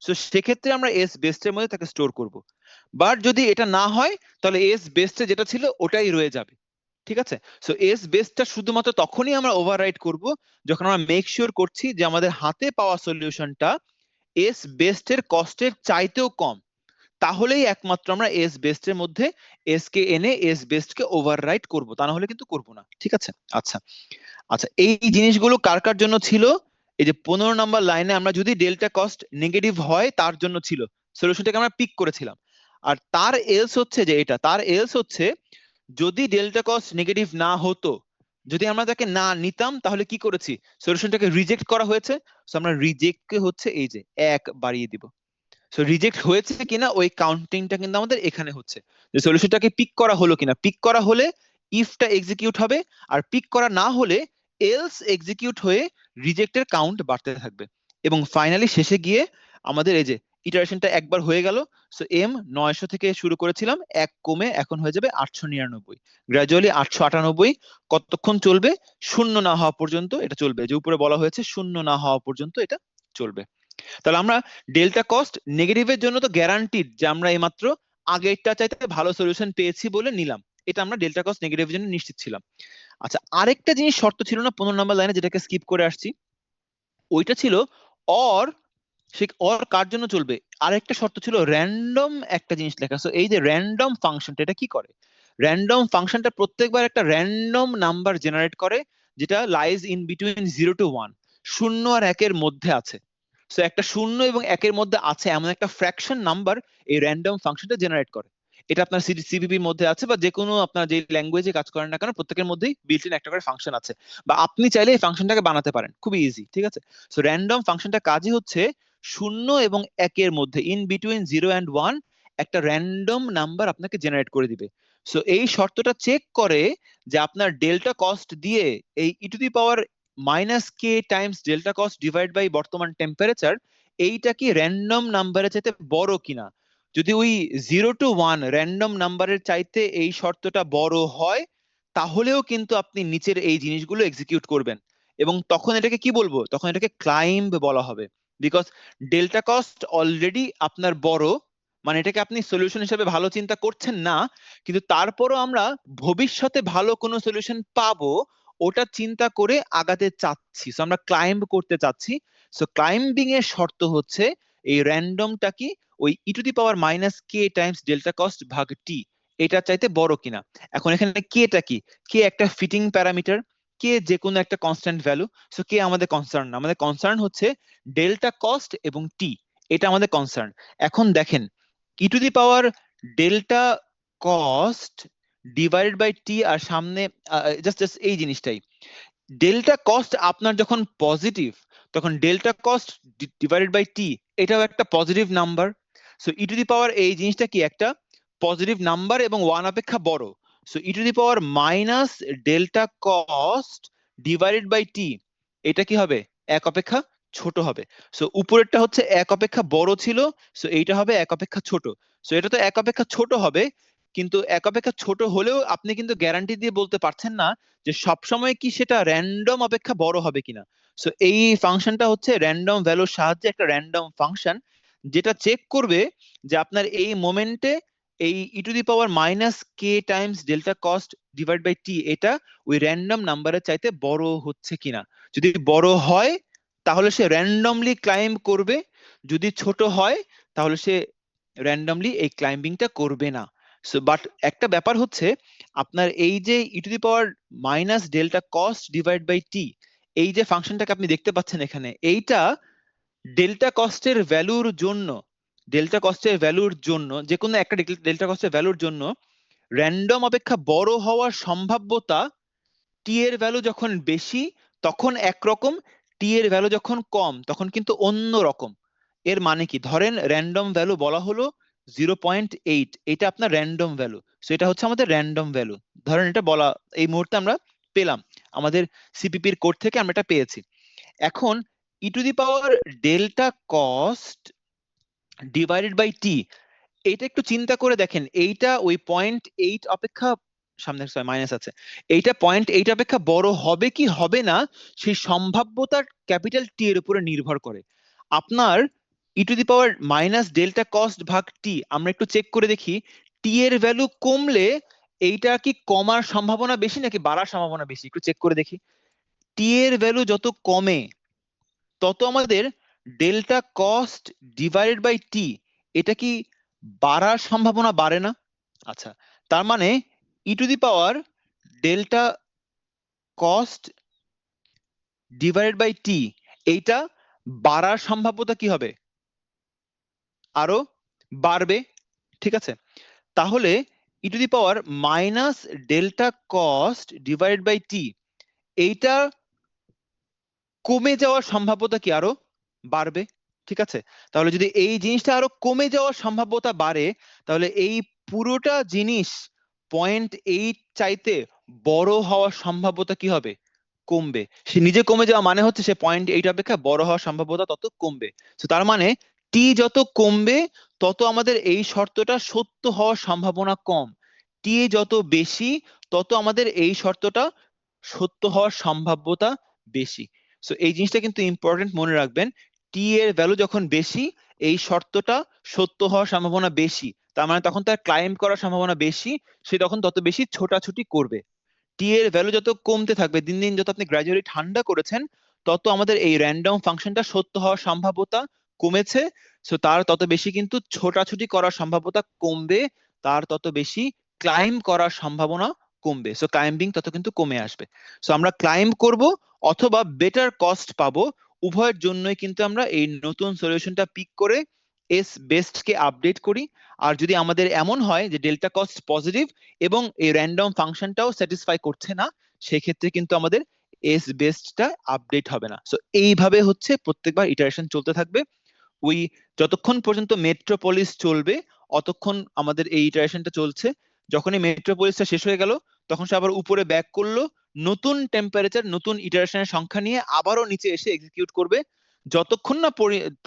সো সেক্ষেত্রে আমরা এস বেস্টের মধ্যে তাকে স্টোর করব। বাট যদি এটা না হয় তাহলে এস বেস্টে যেটা ছিল ওটাই রয়ে যাবে। ঠিক আছে, সো এস বেসটা শুধুমাত্র তখনই আমরা ওভাররাইড করব যখন আমরা মেক শিওর করছি যে আমাদের হাতে পাওয়া সলিউশনটা এস বেস্টের কস্টের চাইতেও কম, তাহলেই একমাত্র আমরা এস বেস্টের মধ্যে এস কে এনে এস বেস্ট কে ওভাররাইড করব, তা না হলে কিন্তু করব না। ঠিক আছে, আচ্ছা আচ্ছা, এই জিনিসগুলো কার কার জন্য ছিল, এই যে 15 নাম্বার লাইনে আমরা যদি ডেল্টা কস্ট নেগেটিভ হয় তার জন্য ছিল, সলিউশনটাকে আমরা পিক করেছিলাম। আর তার এলস হচ্ছে যে এটা, তার এলস হচ্ছে যদি ডেল্টা কস্ট নেগেটিভ না হতো, যদি আমরা তাকে না নিতাম তাহলে কি করেছি, সলিউশনটাকে রিজেক্ট করা হয়েছে। সো আমরা রিজেক্ট কে হচ্ছে এই যে 1 বাড়িয়ে দিব। সো রিজেক্ট হয়েছে কিনা ওই কাউন্টিংটা কিন্তু আমাদের এখানে হচ্ছে, যে সলিউশনটাকে পিক করা হলো কিনা। পিক করা হলে ইফটা এক্সিকিউট হবে, আর পিক করা না হলে এলস এক্সিকিউট হয়ে রিজেক্টের কাউন্ট বাড়তে থাকবে। এবং ফাইনালি শেষে গিয়ে আমাদের এই যে ইটারেশনটা একবার হয়ে গেল। সো এম 900 থেকে শুরু করেছিলাম, এক কমে এখন হয়ে যাবে 899, গ্রাজুয়ালি 898 কতক্ষণ চলবে, শূন্য না হওয়া পর্যন্ত এটা চলবে, যে উপরে বলা হয়েছে শূন্য না হওয়া পর্যন্ত এটা চলবে। তাহলে আমরা ডেল্টা কস্ট নেগেটিভের জন্য তো গ্যারান্টিড যে আমরা এইমাত্র আগেরটা চাইতে ভালো সলিউশন পেয়েছি বলে নিলাম, এটা আমরা ডেল্টা কস্ট নেগেটিভের জন্য নিশ্চিত ছিলাম। আচ্ছা, আরেকটা জিনিস শর্ত ছিল না 15 নাম্বার লাইনে, যেটাকে স্কিপ করে আসছি, ওইটা ছিল অর। সে অর কার জন্য চলবে, আরেকটা শর্ত ছিল র্যান্ডম একটা জিনিস লেখা। সো এই যে র্যান্ডম ফাংশনটা এটা কি করে, র্যান্ডম ফাংশনটা প্রত্যেকবার একটা র্যান্ডম নাম্বার জেনারেট করে যেটা লাইজ ইন বিটুইন 0 to 1, 0 আর 1 এর মধ্যে আছে। সো একটা 0 এবং 1 এর মধ্যে আছে এমন একটা ফ্র্যাকশন নাম্বার এই র্যান্ডম ফাংশনটা জেনারেট করে। এটা আপনার সিপিপির মধ্যে আছে বা যে কোনো আপনার যে ল্যাঙ্গুয়েজে কাজ করেন না কেন প্রত্যেকের মধ্যেই বিল্ট ইন একটা করে ফাংশন আছে, বা আপনি চাইলে এই ফাংশনটাকে বানাতে পারেন, খুবই ইজি। ঠিক আছে, সো র্যান্ডম ফাংশনটা কাজই হচ্ছে 0 এবং 1 এর মধ্যে ইন বিটুইন 0 and 1 একটা র্যান্ডম নাম্বার আপনাকে জেনারেট করে দিবে। সো এই শর্তটা চেক করে যে আপনার ডেল্টা কস্ট দিয়ে এই e to the power minus k times delta cost divide by বর্তমান টেম্পারেচার এইটা কি র্যান্ডম নাম্বারের চাইতে বড় কিনা। যদি ওই 0 to 1 র্যান্ডম নাম্বারের চাইতে এই শর্তটা বড় হয় তাহলেও কিন্তু আপনি নিচের এই জিনিসগুলো এক্সিকিউট করবেন, এবং তখন এটাকে কি বলবো, তখন এটাকে ক্লাইম্ব বলা হবে। বিকজ ডেল্টা কস্ট অলরেডি আপনার বড়, মানে এটাকে আপনি সলিউশন হিসেবে ভালো চিন্তা করছেন না, কিন্তু তারপরও আমরা ভবিষ্যতে ভালো কোনো সলিউশন পাবো ওটা চিন্তা করে আগাতে চাচ্ছি, সো আমরা ক্লাইম্ব করতে চাচ্ছি। সো ক্লাইম্বিং এর শর্ত হচ্ছে এই র্যান্ডমটা কি ওই e to the power minus k times delta cost ভাগ টি এটা চাইতে বড় কিনা। এখন এখানে কেটা কি, কে একটা ফিটিং প্যারামিটার, কে যে কোনো একটা কনস্ট্যান্ট ভ্যালু। সো কে আমাদের কনসার্ন না, আমাদের কনসার্ন হচ্ছে ডেল্টা কস্ট এবং টি, এটা আমাদের কনসার্ন। এখন দেখেন e to the power delta cost divided by T আর সামনে জাস্ট এই জিনিসটাই, ডেল্টা কস্ট আপনার যখন পজিটিভ তখন delta cost divided by T এটাও একটা positive number. So e to the power এই জিনিসটা কি একটা পজিটিভ নাম্বার এবং 1 অপেক্ষা বড়। So e to the power minus delta cost divided by T এটা কি হবে 1 অপেক্ষা ছোট হবে। সো উপরেরটা হচ্ছে 1 অপেক্ষা বড় ছিল, সো এইটা হবে 1 অপেক্ষা ছোট। সো এটা তো 1 অপেক্ষা ছোট হবে, কিন্তু 1 অপেক্ষা ছোট হলেও আপনি কিন্তু গ্যারান্টি দিয়ে বলতে পারছেন না যে সবসময় কি সেটা র্যান্ডম অপেক্ষা বড় হবে কিনা। সো এই ফাংশনটা হচ্ছে র্যান্ডম ভ্যালুর সাহায্যে একটা র্যান্ডম ফাংশন, যেটা চেক করবে যে আপনার এই মোমেন্টে এই e to the power minus k times delta cost divide by T এটা ওই র্যান্ডম নাম্বারের চাইতে বড় হচ্ছে কিনা। যদি বড় হয় তাহলে সে র্যান্ডমলি ক্লাইম্ব করবে, যদি ছোট হয় তাহলে সে র্যান্ডমলি এই ক্লাইম্বিংটা করবে না। সো বাট একটা ব্যাপার হচ্ছে আপনার এই যে e to the power minus delta cost divide by T এই যে ফাংশনটাকে আপনি দেখতে পাচ্ছেন এখানে, এইটা ডেল্টা কস্টের ভ্যালুর জন্য যে কোনো একটা ডেল্টা কস্টের ভ্যালুর জন্য র্যান্ডম অপেক্ষা বড় হওয়ার সম্ভাব্যতা টি এর ভ্যালু যখন বেশি তখন একরকম, টি এর ভ্যালু যখন কম তখন কিন্তু অন্য রকম। এর মানে কি, ধরেন র্যান্ডম ভ্যালু বলা হলো 0.8, এটা আপনার র্যান্ডম ভ্যালু। সো এটা হচ্ছে আমাদের র্যান্ডম ভ্যালু। ধরেন এটা বলা এই মুহূর্তে আমরা পেলাম, আমাদের সিপিপির কোড থেকে আমরা এটা পেয়েছি। এখন e to the power delta cost divided by T এইটা একটু চিন্তা করে দেখেন, এইটা ওই 0.8 অপেক্ষা সামনে মাইনাস আছে, এইটা 0.8 অপেক্ষা বড় হবে কি হবে না সেই সম্ভাব্যতার ক্যাপিটাল টি এর উপরে নির্ভর করে। আপনার e to the power minus delta cost ভাগ টি আমরা একটু চেক করে দেখি, টি এর ভ্যালু কমলে এইটা কি কমার সম্ভাবনা বেশি নাকি বাড়ার সম্ভাবনা বেশি, একটু চেক করে দেখি। টি এর ভ্যালু যত কমে তত আমাদের delta cost divided by T এটা কি বাড়ার সম্ভাবনা বাড়ে না? আচ্ছা, তার মানে e to the power delta cost divided by T এইটা বাড়ার সম্ভাব্যতা কি হবে, আরো বাড়বে। ঠিক আছে, তাহলে e to the power minus delta cost divided by T এইটা কমে যাওয়ার সম্ভাব্যতা কি আরো বাড়বে। ঠিক আছে, তাহলে যদি এই জিনিসটা আরো কমে যাওয়ার সম্ভাব্যতা বাড়ে তাহলে এই পুরোটা জিনিস 0.8 চাইতে বড় হওয়ার সম্ভাব্যতা কি হবে, কমবে। সে নিজে কমে যাওয়া মানে হচ্ছে সে 0.8 অপেক্ষা বড় হওয়ার সম্ভাব্যতা তত কমবে। তো তার মানে টি যত কমবে তত আমাদের এই শর্তটা সত্য হওয়ার সম্ভাবনা কম, টি যত বেশি তত আমাদের এই শর্তটা সত্য হওয়ার সম্ভাব্যতা বেশি। সো এই জিনিসটা কিন্তু ইম্পর্টেন্ট মনে রাখবেন, টি এর ভ্যালু যখন বেশি এই শর্তটা সত্য হওয়ার সম্ভাবনা বেশি, তার মানে তখন তার ক্লাইম্ব করার সম্ভাবনা বেশি, সে তখন তত বেশি ছোটাছুটি করবে। টি এর ভ্যালু যত কমতে থাকবে, দিন দিন যত আপনি গ্র্যাজুয়ালি ঠান্ডা করেছেন তত আমাদের এই র্যান্ডম ফাংশনটা সত্য হওয়ার সম্ভাব্যতা কমেছে। সো তার তত বেশি কিন্তু ছোটাছুটি করার সম্ভাব্যতা কমবে, তার তত বেশি ক্লাইম্ব করার সম্ভাবনা কমবে। সো ক্লাইম্বিং তত কিন্তু কমে আসবে। সো আমরা ক্লাইম্ব করব অথবা বেটার কস্ট পাবো, উভয়ের জন্যই কিন্তু আমরা এই নতুন সলিউশনটা পিক করে এস বেস্ট কে আপডেট করি। আর যদি আমাদের এমন হয় যে ডেল্টা কস্ট পজিটিভ এবং এই র্যান্ডম ফাংশনটাও স্যাটিসফাই করছে না, সেক্ষেত্রে কিন্তু আমাদের এস বেস্টটা আপডেট হবে না। সো এইভাবে হচ্ছে প্রত্যেকবার ইটারেশন চলতে থাকবে। ওই যতক্ষণ পর্যন্ত মেট্রোপলিস চলবে অতক্ষণ আমাদের এই ইটারেশনটা চলছে। যখনই মেট্রোপলিসটা শেষ হয়ে গেল তখন সে আবার উপরে ব্যাক করলো, নতুন টেম্পারেচার নতুন ইটারেশনের সংখ্যা নিয়ে আবারও নিচে এসে এক্সিকিউট করবে, যতক্ষণ না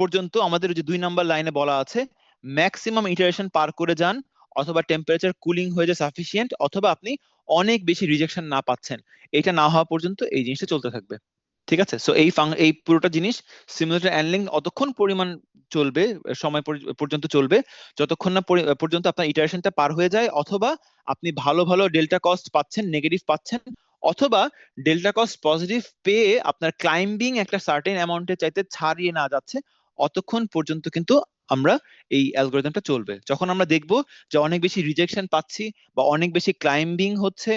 পর্যন্ত আমাদের যে 2 নাম্বার লাইনে বলা আছে ম্যাক্সিমাম ইটারেশন পার করে যান, অথবা টেম্পারেচার কুলিং হয়ে যায় সাফিসিয়েন্ট, অথবা আপনি অনেক বেশি রিজেকশন না পাচ্ছেন, এটা না হওয়া পর্যন্ত এই জিনিসটা চলতে থাকবে। ঠিক আছে, সো এই পুরোটা জিনিস সিমুলেটর হ্যান্ডলিং অতক্ষণ পরিমাণ চলবে, সময় পর্যন্ত চলবে যতক্ষণ না পর্যন্ত আপনার ইটারেশনটা পার হয়ে যায়, অথবা আপনি ভালো ভালো ডেল্টা কস্ট পাচ্ছেন, নেগেটিভ পাচ্ছেন, অথবা ডেল্টা কস্ট পজিটিভ পেয়ে আপনার ক্লাইম্বিং একটা সার্টেন অ্যামাউন্টের চাইতে ছাড়িয়ে না যাচ্ছে, অতক্ষণ পর্যন্ত কিন্তু আমরা এই অ্যালগরিদমটা চলবে। যখন আমরা দেখবো যে অনেক বেশি রিজেকশন পাচ্ছি বা অনেক বেশি ক্লাইম্বিং হচ্ছে,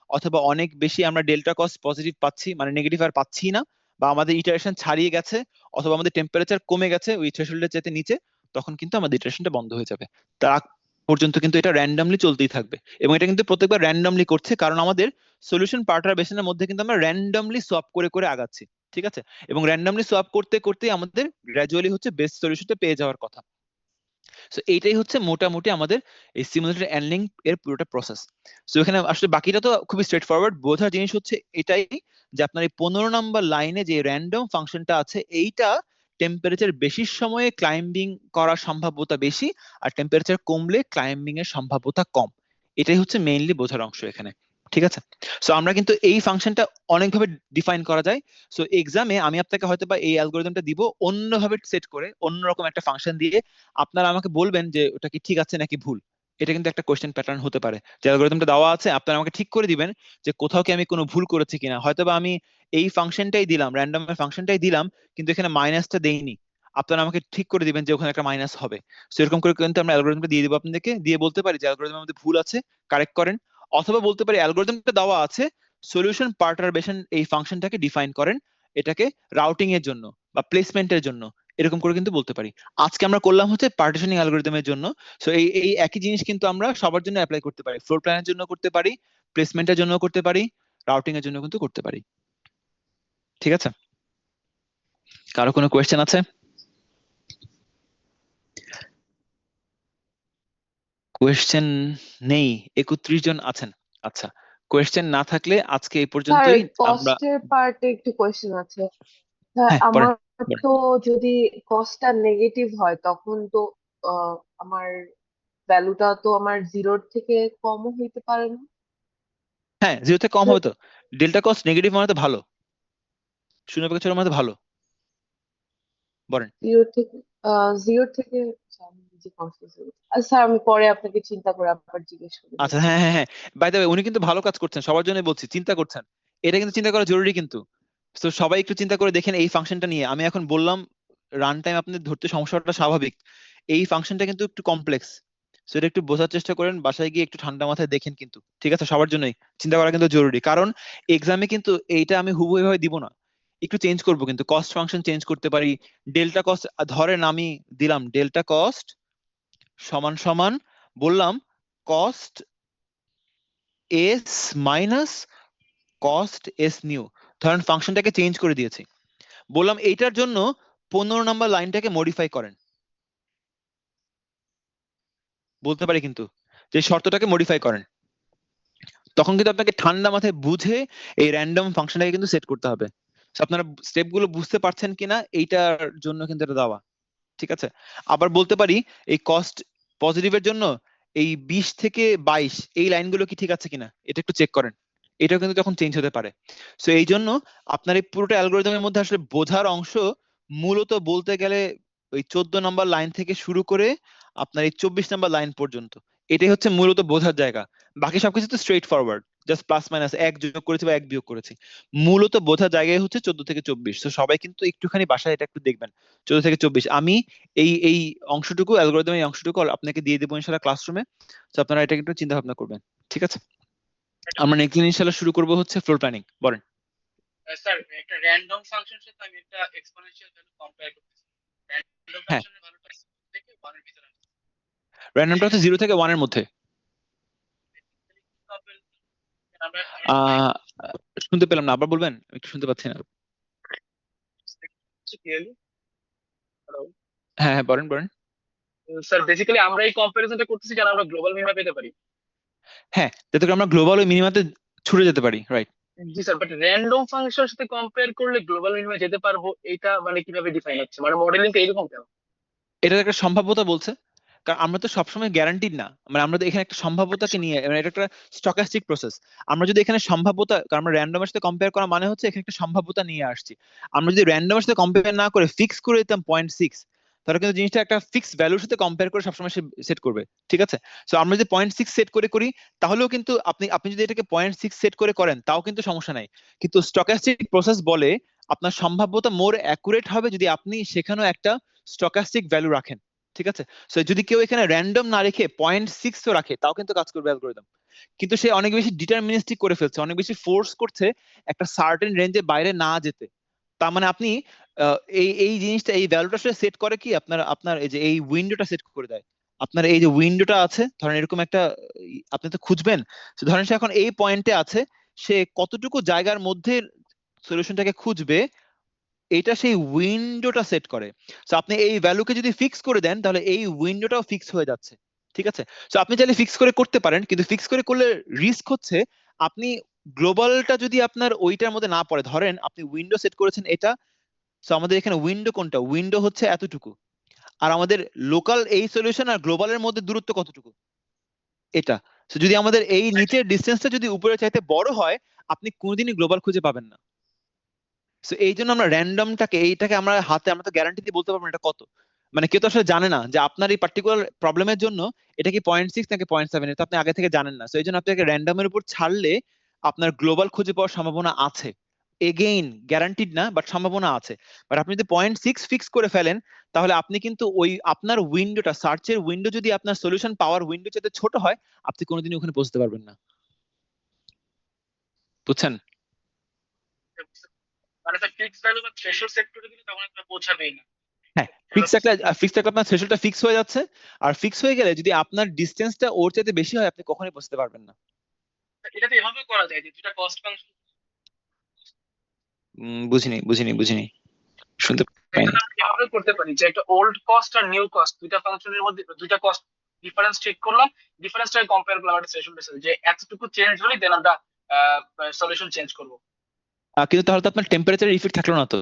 অথবা অনেক বেশি আমরা ডেল্টা কস্ট পজিটিভ পাচ্ছি মানে নেগেটিভ আর পাচ্ছি না, বা আমাদের ইটারেশন ছাড়িয়ে গেছে, অথবা আমাদের টেম্পারেচার কমে গেছে ওই থ্রেশহোল্ডের চাইতে নিচে, তখন কিন্তু আমাদের ইটারেশনটা বন্ধ হয়ে যাবে। তার আগ পর্যন্ত কিন্তু এটা র্যান্ডমলি চলতেই থাকবে, এবং এটা কিন্তু প্রত্যেকবার র্যান্ডমলি করছে কারণ আমাদের সলিউশন পার্টার বেসিনের মধ্যে কিন্তু আমরা র্যান্ডমলি সোয়াপ করে করে আগাচ্ছি। ঠিক আছে, এবং র্যান্ডমলি সোয়াপ করতে করতে আমাদের গ্র্যাজুয়ালি হচ্ছে বেস্ট সলিউশনটা পেয়ে যাওয়ার কথা। সো এইটাই হচ্ছে মোটামুটি আমাদের এই সিমুলেটেড অ্যানলিং এর পুরোটা প্রসেস। সো এখানে আসলে বাকিটা তো খুবই স্ট্রেট ফরওয়ার্ড। বোঝার জিনিস হচ্ছে এটাই যে আপনার এই 15 নাম্বার লাইনে যে র্যান্ডম ফাংশনটা আছে এইটা টেম্পারেচার বেশি সময়ে ক্লাইম্বিং করার সম্ভাব্যতা বেশি, আর টেম্পারেচার কমলে ক্লাইম্বিং এর সম্ভাব্যতা কম। এটাই হচ্ছে মেইনলি বোঝার অংশ এখানে। ঠিক আছে, সো আমরা কিন্তু এই ফাংশনটা অনেকভাবে ডিফাইন করা যায়। সো এক্সামে আমি আপনাকে হয়তো বা এই অ্যালগোরিদমটা দিব অন্যভাবে সেট করে, অন্যরকম একটা ফাংশন দিয়ে আপনারা আমাকে বলবেন যে ওটা কি ঠিক আছে নাকি ভুল। এটা কিন্তু একটা কোশ্চেন প্যাটার্ন হতে পারে, যে অ্যালগোরিদমটা দেওয়া আছে আপনারা আমাকে ঠিক করে দিবেন যে কোথাও কি আমি কোনো ভুল করেছি কিনা। হয়তোবা আমি এই ফাংশনটাই দিলাম, র্যান্ডম ফাংশনটাই দিলাম, কিন্তু এখানে মাইনাসটা দেইনি। আপনারা আমাকে ঠিক করে দিবেন যে ওখানে একটা মাইনাস হবে। সো এরকম করে কিন্তু আমরা অ্যালগোরিদমটা দিয়ে দিব আপনাদেরকে, দিয়ে বলতে পারি যে অ্যালগোরিদমের মধ্যে ভুল আছে, কারেক্ট করেন। অথবা বলতে পারি অ্যালগোরিদমটা দেওয়া আছে, সলিউশন পার্টারবেশন এই ফাংশনটাকে ডিফাইন করেন, এটাকে রাউটিং এর জন্য বা প্লেসমেন্টের জন্য, এরকম করে কিন্তু বলতে পারি। আজকে আমরা করলাম হচ্ছে পার্টিশনিং অ্যালগরিদমের জন্য। সো এই এই একই জিনিস কিন্তু আমরা সবার জন্য অ্যাপ্লাই করতে পারি, ফ্লোর প্ল্যানের জন্য করতে পারি, প্লেসমেন্টের জন্য করতে পারি, রাউটিং এর জন্য কিন্তু করতে পারি। ঠিক আছে, কারো কোনো কোয়েশ্চেন আছে? কোয়েশ্চেন নেই, 31 জন আছেন। আচ্ছা, কোয়েশ্চেন না থাকলে আজকে এই স্যার পর্যন্তই আমরা। কস্টের পার্টে একটু কোয়েশ্চেন আছে। হ্যাঁ, হ্যাঁ পড়েন আমার পড়েন। তো যদি কস্টটা নেগেটিভ হয় তখন তো আমার ভ্যালুটা তো আমার জিরোর থেকে কমও হইতে পারে না? হ্যাঁ, জিরো থেকে কম হবে তো, ডেল্টা কস্ট নেগেটিভ মানে তো ভালো, শূন্য থেকে ছোট মানে তো ভালো। বলেন। জিরো থেকে জিরো থেকে আচ্ছা, আমি নিজে কনফিউজ হয়ে গেছি। আচ্ছা স্যার, আমি পরে আপনাকে চিন্তা করে আবার জিজ্ঞেস করে আচ্ছা, দেখছি। হ্যাঁ হ্যাঁ হ্যাঁ, বাই দ্য ওয়ে উনি কিন্তু ভালো কাজ করছেন, সবার জন্য বলছি, চিন্তা করছেন, এটা কিন্তু চিন্তা করা জরুরি কিন্তু। তো সবাই একটু চিন্তা করে দেখেন এই ফাংশনটা নিয়ে। আমি এখন বললাম রান টাইম আপনি ধরতে সমস্যাটা স্বাভাবিক, এই ফাংশনটা কিন্তু একটু কমপ্লেক্স। সো এটা একটু বোঝার চেষ্টা করেন, বাসায় গিয়ে একটু ঠান্ডা মাথায় দেখেন কিন্তু। ঠিক আছে, সবার জন্যই চিন্তা করা কিন্তু জরুরি, কারণ এক্সামে কিন্তু এইটা আমি হুবহু এভাবে দিব না, একটু চেঞ্জ করব কিন্তু, কস্ট ফাংশন চেঞ্জ করতে পারি। ডেল্টা কস্ট ধরেন আমি দিলাম ডেল্টা কস্ট সমান সমান বললাম cost S minus cost S new, ধরেন ফাংশনটাকে চেঞ্জ করে দিয়েছি, বললাম এইটার জন্য 15 নাম্বার লাইনটাকে মডিফাই করেন, বলতে পারি কিন্তু যে শর্তটাকে মডিফাই করেন। তখন কিন্তু আপনাকে ঠান্ডা মাথায় বুঝে এই র্যান্ডম ফাংশনটাকে কিন্তু সেট করতে হবে। So আপনারা স্টেপগুলো বুঝতে পারছেন কিনা এইটার জন্য কিন্তু এটা দেওয়া। ঠিক আছে, আবার বলতে পারি এই কস্ট পজিটিভের জন্য এই 20 থেকে 22 এই লাইনগুলো কি ঠিক আছে কিনা এটা একটু চেক করেন, এটাও কিন্তু তখন চেঞ্জ হতে পারে। সো এই জন্য আপনার এই পুরোটা অ্যালগোরিদমের মধ্যে আসলে বোঝার অংশ মূলত বলতে গেলে ওই 14 নাম্বার লাইন থেকে শুরু করে আপনার এই 24 নাম্বার লাইন পর্যন্ত, এটাই হচ্ছে মূলত বোঝার জায়গা। বাকি সবকিছু তো straight forward, just plus minus, এক যোগ করেছি বা এক বিয়োগ করেছি। মূলত বোঝার জায়গায় হচ্ছে 14 থেকে 24। তো সবাই কিন্তু একটুখানি বাসায় এটা একটু দেখবেন, 14 থেকে 24। আমি এই এই অংশটুকু অ্যালগরিদম এই অংশটুকু আপনাকে দিয়ে দেবো ইনশাআল্লাহ ক্লাসরুমে। তো আপনারা এটা একটু চিন্তা ভাবনা করবেন। ঠিক আছে, আমরা নেক্সট দিন ইনশাআল্লাহ শুরু করব হচ্ছে ফ্লোর প্ল্যানিং। বলেন। স্যার একটা র্যান্ডম ফাংশনের সাথে আমি একটা এক্সপোনেনশিয়াল ভ্যালু কম্পেয়ার করতেছি, র্যান্ডম হ্যাঁ, ফাংশনের ভ্যালুটা থেকে 1 এর ভিতরে আনছি। র্যান্ডমটা হচ্ছে 0 থেকে 1 এর মধ্যে। আমরা আহ শুনতে পেলাম না, আবার বলবেন, একটু শুনতে পাচ্ছি না। ক্লিয়ারলি। হ্যালো হ্যাঁ হ্যাঁ, বলেন বলেন। স্যার, বেসিক্যালি আমরা এই কম্পারিজনটা করতেছি যেন আমরা গ্লোবাল মিনিমা পেতে পারি। হ্যাঁ, যাতে করে আমরা গ্লোবাল ওই মিনিমাতে ছুটে যেতে পারি, right. G sir, but random ফাংশনের সাথে কম্পেয়ার করলে গ্লোবাল মিনিমা যেতে পারবো, এটা মানে কিভাবে ডিফাইন হচ্ছে, মানে মডেলিংটা এরকম কেন? এটার একটা সম্ভাব্যতা বলছে, কারণ আমরা তো সবসময় গ্যারান্টিড না, মানে আমরা তো এখানে একটা সম্ভাব্যতাকে নিয়ে, মানে এটা একটা স্টকাস্টিক প্রসেস। আমরা যদি এখানে সম্ভাব্যতা, কারণ আমরা র্যান্ডমের সাথে কম্পেয়ার করা মানে হচ্ছে এখানে একটা সম্ভাব্যতা নিয়ে আসছি। আমরা যদি র্যান্ডমের সাথে কম্পেয়ার না করে ফিক্স করে দিতাম 0.6, তাহলে কিন্তু জিনিসটা একটা ফিক্স ভ্যালুর সাথে কম্পেয়ার করে সবসময় সে সেট করবে। ঠিক আছে, সো আমরা যদি 0.6 সেট করে করি তাহলেও কিন্তু আপনি আপনি যদি এটাকে 0.6 সেট করে করেন তাও কিন্তু সমস্যা নাই, কিন্তু স্টকাস্টিক প্রসেস বলে আপনার সম্ভাব্যতা মোর অ্যাকুরেট হবে যদি আপনি সেখানেও একটা স্টকাস্টিক ভ্যালু রাখেন। ঠিক আছে, সো যদি কেউ এখানে র্যান্ডম না রেখে 0.6 ও রাখে তাও কিন্তু কাজ করবে অ্যালগরিদম, কিন্তু সে অনেক বেশি ডিটারমিনিস্টিক করে ফেলছে, অনেক বেশি ফোর্স করছে একটা সার্টেন রেঞ্জের বাইরে না যেতে। তার মানে আপনি এই এই জিনিসটা, এই ভ্যালুটা আসলে সেট করে কি আপনার আপনার এই যে এই উইন্ডোটা সেট করে দেয়। আপনার এই যে উইন্ডোটা আছে, ধরেন এরকম একটা আপনি তো খুঁজবেন, তো ধরেন সে এখন এই পয়েন্টে আছে, সে কতটুকু জায়গার মধ্যে সলিউশনটাকে খুঁজবে এটা সেই উইন্ডোটা সেট করে। সো আপনি এই ভ্যালুকে যদি ফিক্স করে দেন তাহলে এই উইন্ডোটাও ফিক্স হয়ে যাচ্ছে, ঠিক আছে? সো আপনি চাইলে ফিক্স করে করতে পারেন, কিন্তু ফিক্স করে করলে রিস্ক হচ্ছে আপনি গ্লোবালটা যদি আপনার ওইটার মধ্যে না পড়ে, ধরেন আপনি উইন্ডো সেট করেছেন এটা, সো আমাদের এখানে উইন্ডো কোনটা, উইন্ডো হচ্ছে এতটুকু, আর আমাদের লোকাল এই সলিউশন আর গ্লোবালের মধ্যে দূরত্ব কতটুকু, এটা। সো যদি আমাদের এই নিচের ডিসটেন্সটা যদি উপরে চাইতে বড় হয়, আপনি কোনোদিনই গ্লোবাল খুঁজে পাবেন না। সো এই জন্য আমরা র্যান্ডমটাকে এইটাকে আমরা হাতে, আমরা তো গ্যারান্টি দিয়ে বলতে পারবো না এটা কত, মানে কেউ তো আসলে জানে না যে আপনার এই পার্টিকুলার প্রবলেমের জন্য এটা কি 0.6 নাকি 0.7, এটা আপনি আগে থেকে জানেন না। সো এই জন্য আপনাকে র্যান্ডমের উপর ছাড়লে আপনার গ্লোবাল খুঁজে পাওয়ার সম্ভাবনা আছে, এগেইন গ্যারান্টিড না, বাট সম্ভাবনা আছে। বাট আপনি যদি 0.6 ফিক্স করে ফেলেন, তাহলে আপনি কিন্তু ওই আপনার উইন্ডোটা, সার্চের উইন্ডো যদি আপনার সলিউশন পাওয়ার উইন্ডো যাতে ছোট হয়, আপনি কোনোদিনই ওখানে পৌঁছতে পারবেন না। বুঝছেন? মানে ফিক্স ভ্যালু বা থ্রেশহোল্ড সেট করে দিলে তখন আপনার পৌঁছাবেই না। হ্যাঁ, ফিক্স থাকলে আপনার থ্রেশহোল্ডটা ফিক্স হয়ে যাচ্ছে, আর ফিক্স হয়ে গেলে যদি আপনার ডিসটেন্সটা ওর চাইতে বেশি হয়, আপনি কখনোই পৌঁছতে পারবেন না। এটা তো এভাবে করা যায় যে দুটা কস্ট ফাংশন, বুঝিনি, শুনতে পাইনি। এটা আমরা এভাবে করতে পারি যে একটা ওল্ড কস্ট আর নিউ কস্ট দুইটা ফাংশনের মধ্যে দুইটা কস্ট ডিফারেন্স চেক করলাম, ডিফারেন্সটাকে কম্পেয়ার করলাম একটা থ্রেশহোল্ডের সাথে, যে এতটুকু চেঞ্জ হলেই দেন আমরা সলিউশন চেঞ্জ করব। কিন্তু তাহলে তো আপনার টেম্পারেচার ইফেক্ট থাকলো না তো।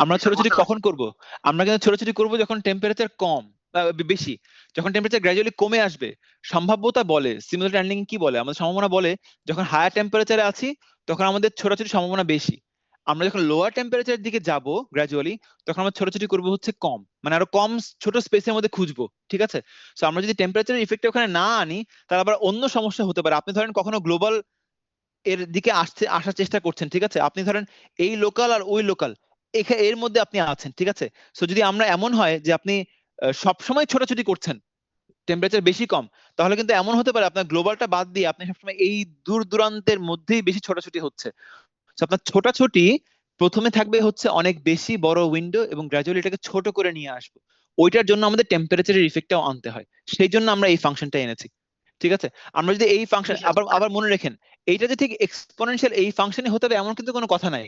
আমরা ছোটাছুটি কখন করব? আমরা কিন্তু ছোটাছুটি করব যখন টেম্পারেচার কম বা বেশি, যখন টেম্পারেচার গ্র্যাজুয়ালি কমে আসবে। সম্ভাব্যতা বলে, সিমুলেটেড অ্যানালিং কি বলে, আমাদের সম্ভাবনা বলে যখন হায়ার টেম্পারেচারে আছি তখন আমাদের ছোটাছুটির সম্ভাবনা বেশি। আমরা যখন লোয়ার টেম্পারেচারের দিকে যাব গ্র্যাজুয়ালি, তখন আমরা ছোটাছুটি করব হচ্ছে কম, মানে আরো কম ছোট স্পেসের মধ্যে খুঁজবো, ঠিক আছে? সো আমরা যদি টেম্পারেচারের ইফেক্ট ওখানে না আনি, তাহলে আবার অন্য সমস্যা হতে পারে। আপনি ধরেন কখনো গ্লোবাল এর দিকে আসার চেষ্টা করছেন, ঠিক আছে? আপনি ধরেন এই লোকাল আর ওই লোকাল এর মধ্যে আপনি আছেন, ঠিক আছে? সো যদি আমরা এমন হয় যে আপনি সবসময় ছোটাছুটি করছেন, টেম্পারেচার বেশি কম, তাহলে কিন্তু এমন হতে পারে আপনার গ্লোবালটা বাদ দিয়ে আপনি সবসময় এই দূর দূরান্তের মধ্যেই বেশি ছোটাছুটি হচ্ছে। সো আপনার ছোটাছুটি প্রথমে থাকবে হচ্ছে অনেক বেশি বড় উইন্ডো, এবং গ্র্যাজুয়ালি এটাকে ছোট করে নিয়ে আসবো। ওইটার জন্য আমাদের টেম্পারেচারের ইফেক্টটাও আনতে হয়, সেই জন্য আমরা এই ফাংশনটা এনেছি, ঠিক আছে? আমরা যদি এই ফাংশন আবার মনে রাখেন, এইটা যে ঠিক এক্সপোনেনশিয়াল এই ফাংশনে হতে হবে এমন কিন্তু কোনো কথা নাই।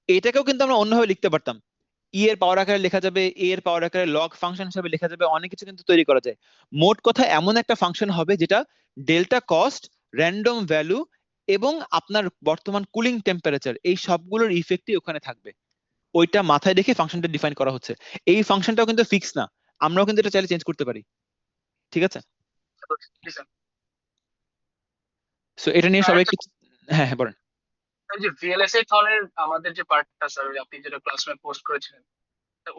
এটাকেও কিন্তু আমরা অন্যভাবে লিখতে পারতাম, ই এর পাওয়ার আকারে লেখা যাবে, এ এর পাওয়ার আকারে লগ ফাংশন হিসেবে লেখা যাবে, অনেক কিছু কিন্তু তৈরি করা যায়। মোট কথা এমন একটা ফাংশন হবে যেটা ডেল্টা কস্ট, র্যান্ডম ভ্যালু এবং আপনার বর্তমান কুলিং টেম্পারেচার, এই সবগুলোর ইফেক্টই ওখানে থাকবে। ওইটা মাথায় রেখে ফাংশনটা ডিফাইন করা হচ্ছে। এই ফাংশনটাও কিন্তু ফিক্স না, আমরাও কিন্তু এটা চাইলে চেঞ্জ করতে পারি, ঠিক আছে? সো এটা নিয়ে সবাই একটু, হ্যাঁ বলেন। এই যে ভিএলএসআই থনের আমাদের যে পার্টটা স্যার, আপনি যেটা ক্লাসরুমে পোস্ট করেছিলেন,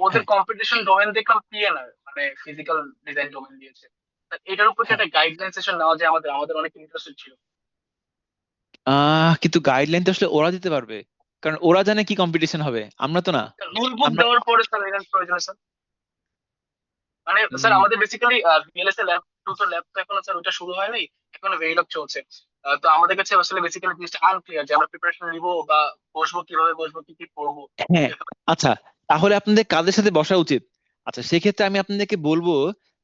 ওদের হ্যাঁ। কম্পিটিশন ডোমেন দেখলাম পিএনআর, মানে ফিজিক্যাল ডিজাইন ডোমেন দিয়েছে। এটার উপর কি একটা গাইডলাইন সেশন নেওয়া যায়? আমাদের অনেক ইন্টারেস্টেড ছিল। কিন্তু গাইডলাইন তো আসলে ওরা দিতে পারবে, কারণ ওরা জানে কি কম্পিটিশন হবে, আমরা তো না। রুল বুক দেওয়ার পরে স্যার এর প্রয়োজন স্যার, মানে স্যার আমাদের বেসিক্যালি ভিএলএসআই ল্যাব 2 তো ল্যাব তো এখনো স্যার ওটা শুরু হয়নি, এখনো ভেরিলগ চলছে। তো আমাদের কাছে আসলে বেসিক্যালি জিনিসটা আনক্লিয়ার যে আমরা প্রিপারেশন নিব বা বসবো কিভাবে, বসবো কি কি পড়বো। হ্যাঁ, আচ্ছা, তাহলে আপনাদের কাদের সাথে বসা উচিত? আচ্ছা, সেক্ষেত্রে আমি আপনাদেরকে বলবো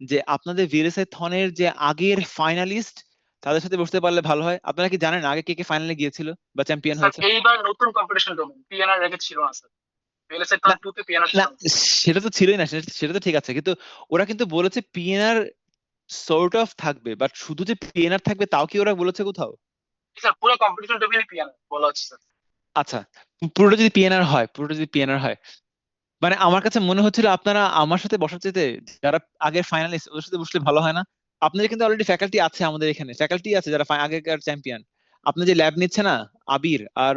যে আপনাদের ভিএলএসআই থনের যে আগের ফাইনালিস্ট, তাদের সাথে বসতে পারলে ভালো হয়। আপনারা কি জানেন আগে কে কে ফাইনালে গিয়েছিল বা চ্যাম্পিয়ন স্যার হয়েছে? এইবার নতুন কম্পিটিশন ডোমেন পিএনআর রেখে ছিল না স্যার, ভিএলএসআই থন 2 তে পিএনআর ছিল না, না। সেটা তো ছিলই না, সেটা তো ঠিক আছে, কিন্তু ওরা কিন্তু বলেছে পিএনআর সর্ট অফ থাকবে, বাট শুধু যে পিএনআর থাকবে তাও কি ওরা বলেছে কোথাও? স্যার পুরো কম্পিটিশন ডোমেনই পিএনআর বলা হচ্ছে স্যার। আচ্ছা, পুরোটা যদি পিএনআর হয়, মানে আমার কাছে মনে হচ্ছিল আপনারা আমার সাথে বসার চাইতে যারা আগের ফাইনালিস্ট ওদের সাথে বসলে ভালো হয় না? আপনাদের কিন্তু অলরেডি ফ্যাকাল্টি আছে, আমাদের এখানে ফ্যাকাল্টি আছে যারা আগেকার চ্যাম্পিয়ন। আপনি যে ল্যাব নিচ্ছে না, আবির আর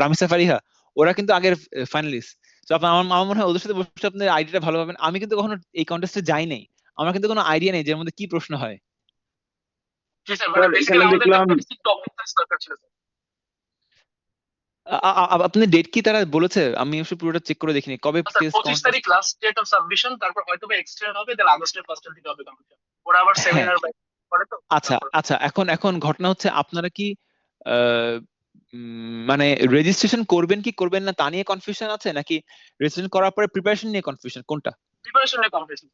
রামিসা ফারিহা, ওরা কিন্তু আগের ফাইনালিস্ট। তো আমার মনে হয় ওদের সাথে বসে আপনার আইডিয়াটা ভালো পাবেন। আমি কিন্তু কখনো এই কন্টেস্টে যাই নাই, আমার কিন্তু কোনো আইডিয়া নেই যে এর মধ্যে কি প্রশ্ন হয়। জি স্যার, মানে বেসিক্যালি আমাদের একটা বেসিক টপিক দরকার ছিল স্যার। আপনি ডেট কি তারা বলেছে? আমি অবশ্য পুরোটা চেক করে দেখিনি কবে স্যার 25 তারিখ লাস্ট ডেট অফ সাবমিশন, তারপর হয়তো বা এক্সটেন্ড হবে, দেন আগস্টের ফার্স্ট উইকে হবে কম্পিটিশন। ওরা আবার হ্যাঁ, সেমিনার করে তো। আচ্ছা, এখন ঘটনা হচ্ছে আপনারা কি মানে রেজিস্ট্রেশন করবেন কি করবেন না তা নিয়ে কনফিউশন আছে, নাকি রেজিস্ট্রেশন করার পরে প্রিপারেশন নিয়ে কনফিউশন, কোনটা? প্রিপারেশন নিয়ে কম্পিটিশন।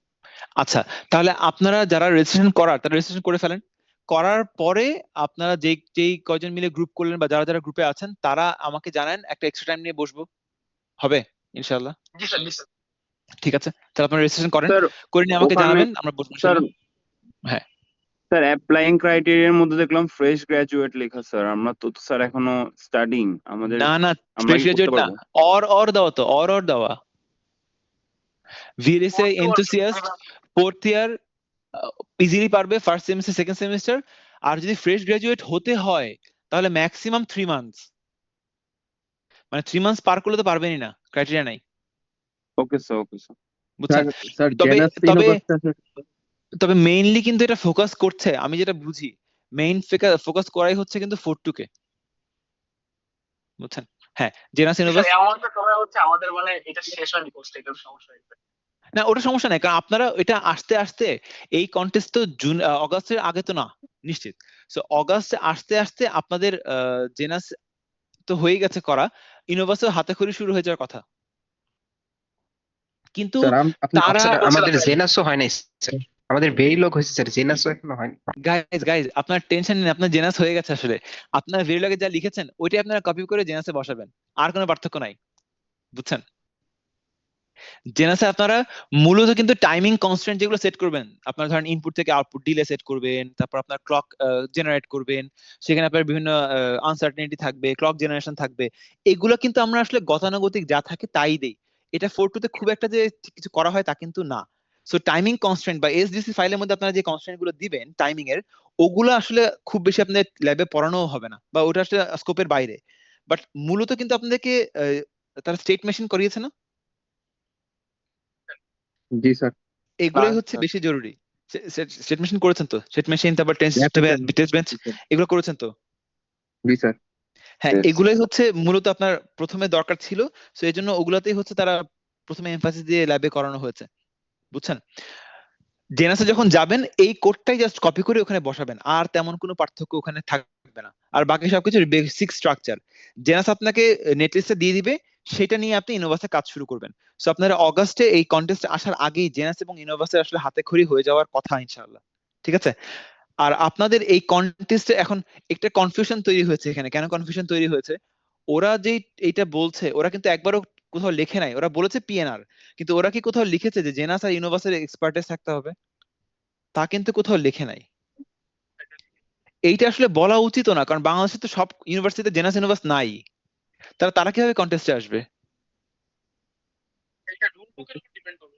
আচ্ছা, তাহলে আপনারা যারা রেজিস্ট্রেশন করার তারা রেজিস্ট্রেশন করে ফেলেন, করার পরে আপনারা যেই কয়জন মিলে গ্রুপ করলেন বা যারা যারা গ্রুপে আছেন তারা আমাকে জানান, একটা এক্সট্রা টাইম নিয়ে বসবো, হবে ইনশাআল্লাহ? জি স্যার, জি স্যার। ঠিক আছে, তাহলে আপনারা রেজিস্ট্রেশন করেন, স্যার করে নিয়ে আমাকে ওখানে জানাবেন, আমরা বসবো স্যার ইনশাআল্লাহ। হ্যাঁ স্যার অ্যাপ্লাইং ক্রাইটেরিয়ার মধ্যে দেখলাম ফ্রেশ গ্রাজুয়েট লেখা স্যার, আমরা তো স্যার এখনো স্টাডিং, আমাদের না না, আমরা ফ্রেশ কি করতে গ্রাজুয়েট না, পারবো? অর দেওয়া, তো অর দেওয়া, ভিএলএসএ এনথুসিয়াস্ট ফোর্থ ইয়ার ইজিলি পারবে, ফার্স্ট সেমিস্টার সেকেন্ড সেমিস্টার। আর যদি ফ্রেশ গ্রাজুয়েট হতে হয় তাহলে ম্যাক্সিমাম 3 মান্থস, মানে 3 মান্থস পার করলে তো পারবেনই না, ক্রাইটেরিয়া নাই, ওকে স্যার, ওকে স্যার। বুঝছেন? স্যার তবে জেনাস তবে ইউনিভার্সিটি তবে মেইনলি কিন্তু এটা ফোকাস করছে, আমি যেটা বুঝি মেইন ফোকাস করাই হচ্ছে কিন্তু 4-2 কে, বুঝছেন? হ্যাঁ, জেনাস স্যার ইউনিভার্স এমনটা করা হচ্ছে আমাদের মানে এটা শেষ হয়নি কোর্সটা, এটার সমস্যা হয়েছে। না, ওটা সমস্যা নাই, কারণ আপনারা এটা আস্তে আস্তে, এই কন্টেস্ট তো অগাস্টের আগে তো না নিশ্চিত, সো অগাস্টে আস্তে আস্তে আপনাদের জেনাস তো হয়ে গেছে করা, ইনোভাসও হাতে খড়ি শুরু হয়ে যাওয়ার কথা, কিন্তু স্যার আপনি তারা স্যার আমাদের বলছিলাম জেনাসও হয় নাই স্যার, আমাদের বেরিলগ হয়েছে স্যার, জেনাসও এখনো হয়নি। গাইজ আপনার টেনশন নিন, আপনার জেনাস হয়ে গেছে আসলে, আপনার ভেরিলগে যা লিখেছেন ওইটাই আপনারা কপি করে জেনাসে বসাবেন, আর কোনো পার্থক্য নাই, বুঝছেন? জেনাসে আপনারা মূলত কিন্তু টাইমিং কনস্ট্যান্ট যেগুলো সেট করবেন, আপনার ধরেন ইনপুট থেকে আউটপুট ডিলে সেট করবেন, তারপর আপনার ক্লক জেনারেট করবেন, সেখানে আপনার বিভিন্ন আনসার্টেনিটি থাকবে, ক্লক জেনারেশন থাকবে, এগুলো কিন্তু আমরা আসলে গতানুগতিক যা থাকে তাই দেই, এটা 4-2 তে খুব একটা যে কিছু করা হয় তা কিন্তু না। সো টাইমিং কনস্ট্যান্ট বা এসডিসি ফাইলের মধ্যে আপনারা যে কনস্ট্যান্ট গুলো দিবেন টাইমিং এর, ওগুলো আসলে খুব বেশি আপনাদের ল্যাবে পড়ানো হবে না, বা ওটা আসলে স্কোপের বাইরে, বাট মূলত কিন্তু আপনাদেরকে তারা স্টেট মেশিন করিয়েছে না, জি স্যার। এগুলোই হচ্ছে বেশি জরুরি। স্টেট মেশিন করেছেন তো? স্টেট মেশিন, তারপর টেস্ট বেঞ্চ, এগুলো করেছেন তো? জি স্যার। হ্যাঁ, এগুলোই হচ্ছে মূলত আপনার প্রথমে দরকার ছিল, সো এই জন্য ওগুলাতেই হচ্ছে তারা প্রথমে এমফাসিস দিয়ে ল্যাবে করানো হয়েছে, বুঝছেন? জেনাসে যখন যাবেন এই কোডটাই জাস্ট কপি করে ওখানে বসাবেন, আর তেমন কোনো পার্থক্য ওখানে থাকবে না, আর বাকি সবকিছু বেসিক স্ট্রাকচার জেনাস আপনাকে নেটলিস্টে দিয়ে দিবে, সেটা নিয়ে আপনি ইনোভাসে কাজ শুরু করবেন। সো আপনারা অগাস্টে এই কন্টেস্ট আসার আগেই জেনাস এবং ইনোভাসে আসলে হাতে খড়ি হয়ে যাওয়ার কথা ইনশাআল্লাহ, ঠিক আছে? আর আপনাদের এই কন্টেস্টে এখন একটা কনফিউশন তৈরি হয়েছে এখানে, কেন কনফিউশন তৈরি হয়েছে? ওরা যে এইটা বলছে, ওরা কিন্তু একবারও কোথাও লেখে নাই, ওরা বলেছে পিএনআর, কিন্তু ওরা কি কোথাও লিখেছে যে জেনাস আর ইনোভাসের এক্সপার্টিস থাকতে হবে? তা কিন্তু কোথাও লেখে নাই। এইটা আসলে বলা উচিত না, কারণ বাংলাদেশে তো সব ইউনিভার্সিটিতে জেনাস ইনোভাস নাই, তারা কিভাবে কন্টেস্টে আসবে? এটা রুল বুকের উপর ডিপেন্ড করবে।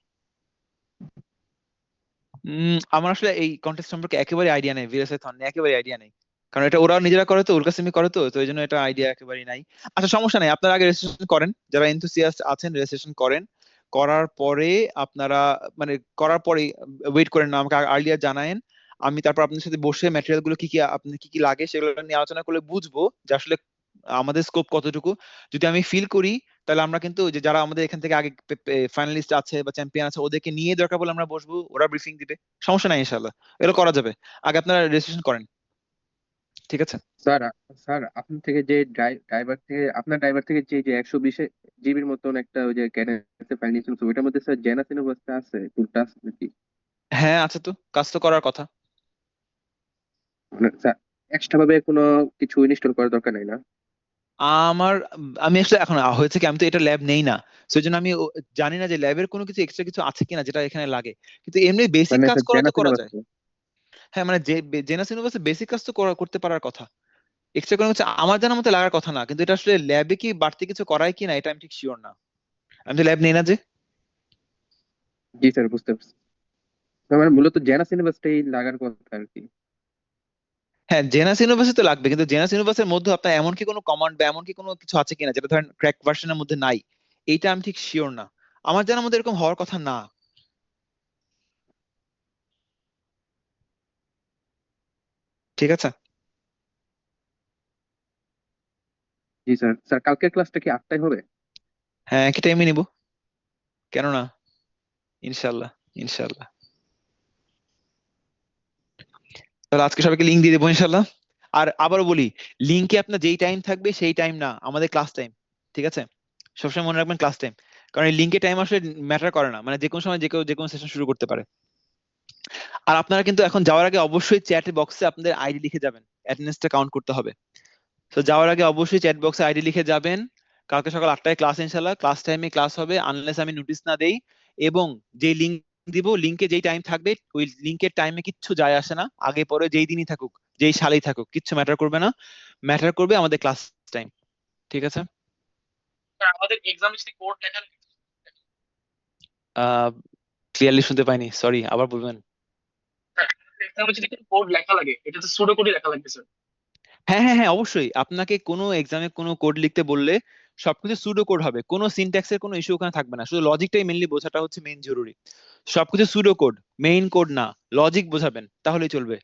আমার আসলে এই কন্টেস্ট সম্পর্কে একেবারে আইডিয়া নেই, ভিএসএ থন একেবারে আইডিয়া নেই, কারণ এটা ওরা নিজেরা করে তো, উলকাসিমি করে তো, তো এই জন্য এটা আইডিয়া একেবারেই নাই। আচ্ছা সমস্যা নাই, আপনারা আগে রেজিস্ট্রেশন করেন, যারা এনথুসিয়াস্ট আছেন রেজিস্ট্রেশন করেন, করার পরে আপনারা মানে করার পরে ওয়েট করেন না, আমাকে আর্লিয়ার জানায়েন, আমি তারপর আপনাদের সাথে বসে ম্যাটেরিয়াল গুলো কি কি আপনার কি কি লাগে সেগুলো নিয়ে আলোচনা করলে বুঝবো যে আসলে আমাদের স্কোপ কতটুকু। যদি আমি ফিল করি তাহলে আমরা কিন্তু যে যারা আমাদের এখান থেকে আগে ফাইনালিস্ট আছে বা চ্যাম্পিয়ন আছে ওদেরকে নিয়ে দরকার বলে আমরা বসবো, ওরা ব্রিফিং দিবে, সমস্যা নাই ইনশাআল্লাহ, এগুলো করা যাবে। আগে আপনারা রেজিস্ট্রেশন করেন, ঠিক আছে? স্যার স্যার আপনার থেকে যে আপনার ড্রাইভার থেকে যে 120 জিবির মতন একটা ওই যে ক্যাডেন্সে ফাইল নিয়েছিল, তো ওইটার মধ্যে স্যার জেনাস ইউনিভার্সিটি আছে, টুলটা আছে নাকি? হ্যাঁ আছে তো, কাজ তো করার কথা। মানে স্যার এক্সট্রা ভাবে কোনো কিছু ইনস্টল করার দরকার নাই না? আমি আসলে এখন হয়েছে কি, আমি তো এটা ল্যাব নেই না, সেই জন্য আমি জানি না যে ল্যাবের কোনো কিছু এক্সট্রা কিছু আছে কিনা যেটা এখানে লাগে, কিন্তু এমনি বেসিক মানে কাজ স্যার করা তো জেনাস করা যায়। ইউনিভার্সিটি। হ্যাঁ মানে যে জেনাস ইউনিভার্সিটি বেসিক কাজ তো করতে পারার কথা, এক্সট্রা কোনো কিছু আমার জানার মতো লাগার কথা না, কিন্তু এটা আসলে ল্যাবে কি বাড়তি কিছু করায় কিনা এটা আমি ঠিক শিওর না, আমি তো ল্যাব নেই না যে। জি স্যার, বুঝতে পারছি। তার মানে মূলত জেনাস ইউনিভার্সিটি লাগার কথা আর কি। হ্যাঁ জেনাস ইউনিভার্সিটি তো লাগবে, কিন্তু জেনাস ইউনিভার্সিটির মধ্যে আপনার এমন কি কোনো কমান্ড বা এমন কি কোনো কিছু আছে কিনা যেটা ধরেন ক্র্যাক ভার্সনের মধ্যে নাই, এইটা আমি ঠিক শিওর না, আমার জানার মধ্যে এরকম হওয়ার কথা না, ঠিক আছে? জি স্যার। স্যার কালকের ক্লাসটা কি 8টায় হবে? হ্যাঁ একই টাইমে নিব, কেন না, ইনশাল্লাহ ইনশাল্লাহ। তাহলে আজকে সবাইকে লিংক দিয়ে দেবো ইনশাল্লাহ। আর আবারও বলি, লিংকে আপনার যেই টাইম থাকবে সেই টাইম না, আমাদের ক্লাস টাইম, ঠিক আছে? সবসময় মনে রাখবেন ক্লাস টাইম, কারণ এই লিংকের টাইম আসলে ম্যাটার করে না, মানে যে কোনো সময় যে কেউ যে কোনো সেশন শুরু করতে পারে। আর আপনারা কিন্তু এখন যাওয়ার আগে অবশ্যই চ্যাট বক্সে আপনাদের আইডি লিখে যাবেন, অ্যাটেন্ডেন্সটা কাউন্ট করতে হবে। তো যাওয়ার আগে অবশ্যই চ্যাট বক্সে আইডি লিখে যাবেন। কালকে সকাল 8টায় ক্লাস, ইনশাল্লাহ ক্লাস টাইমে ক্লাস হবে, আনলেস আমি নোটিস না দেই। এবং যে লিংক দিব, লিংকে যেই টাইম থাকবে ওই লিংকের টাইমে কিচ্ছু যায় আসে না, আগে পরে যেই দিনই থাকুক যেই সালেই থাকুক কিচ্ছু ম্যাটার করবে না, ম্যাটার করবে আমাদের ক্লাস টাইম। ঠিক আছে? স্যার আমাদের এক্সাম যদি কোড লেখা লাগে, ক্লিয়ারলি শুনতে পাইনি, সরি, আবার বলবেন। এক্সামে যদি কোড লেখা লাগে এটা তো সুডো কোডই লেখা লাগবে স্যার। হ্যাঁ হ্যাঁ হ্যাঁ, অবশ্যই আপনাকে কোনো এক্সামে কোনো কোড লিখতে বললে সবকিছু সুডো কোড হবে, কোনো সিনট্যাক্সের কোনো ইস্যু ওখানে থাকবে না, শুধু লজিকটাই মেইনলি বোঝাটা হচ্ছে মেইন জরুরি। সবকিছু সুডো কোড, মেইন কোড না, লজিক বোঝাবেন তাহলেই চলবে।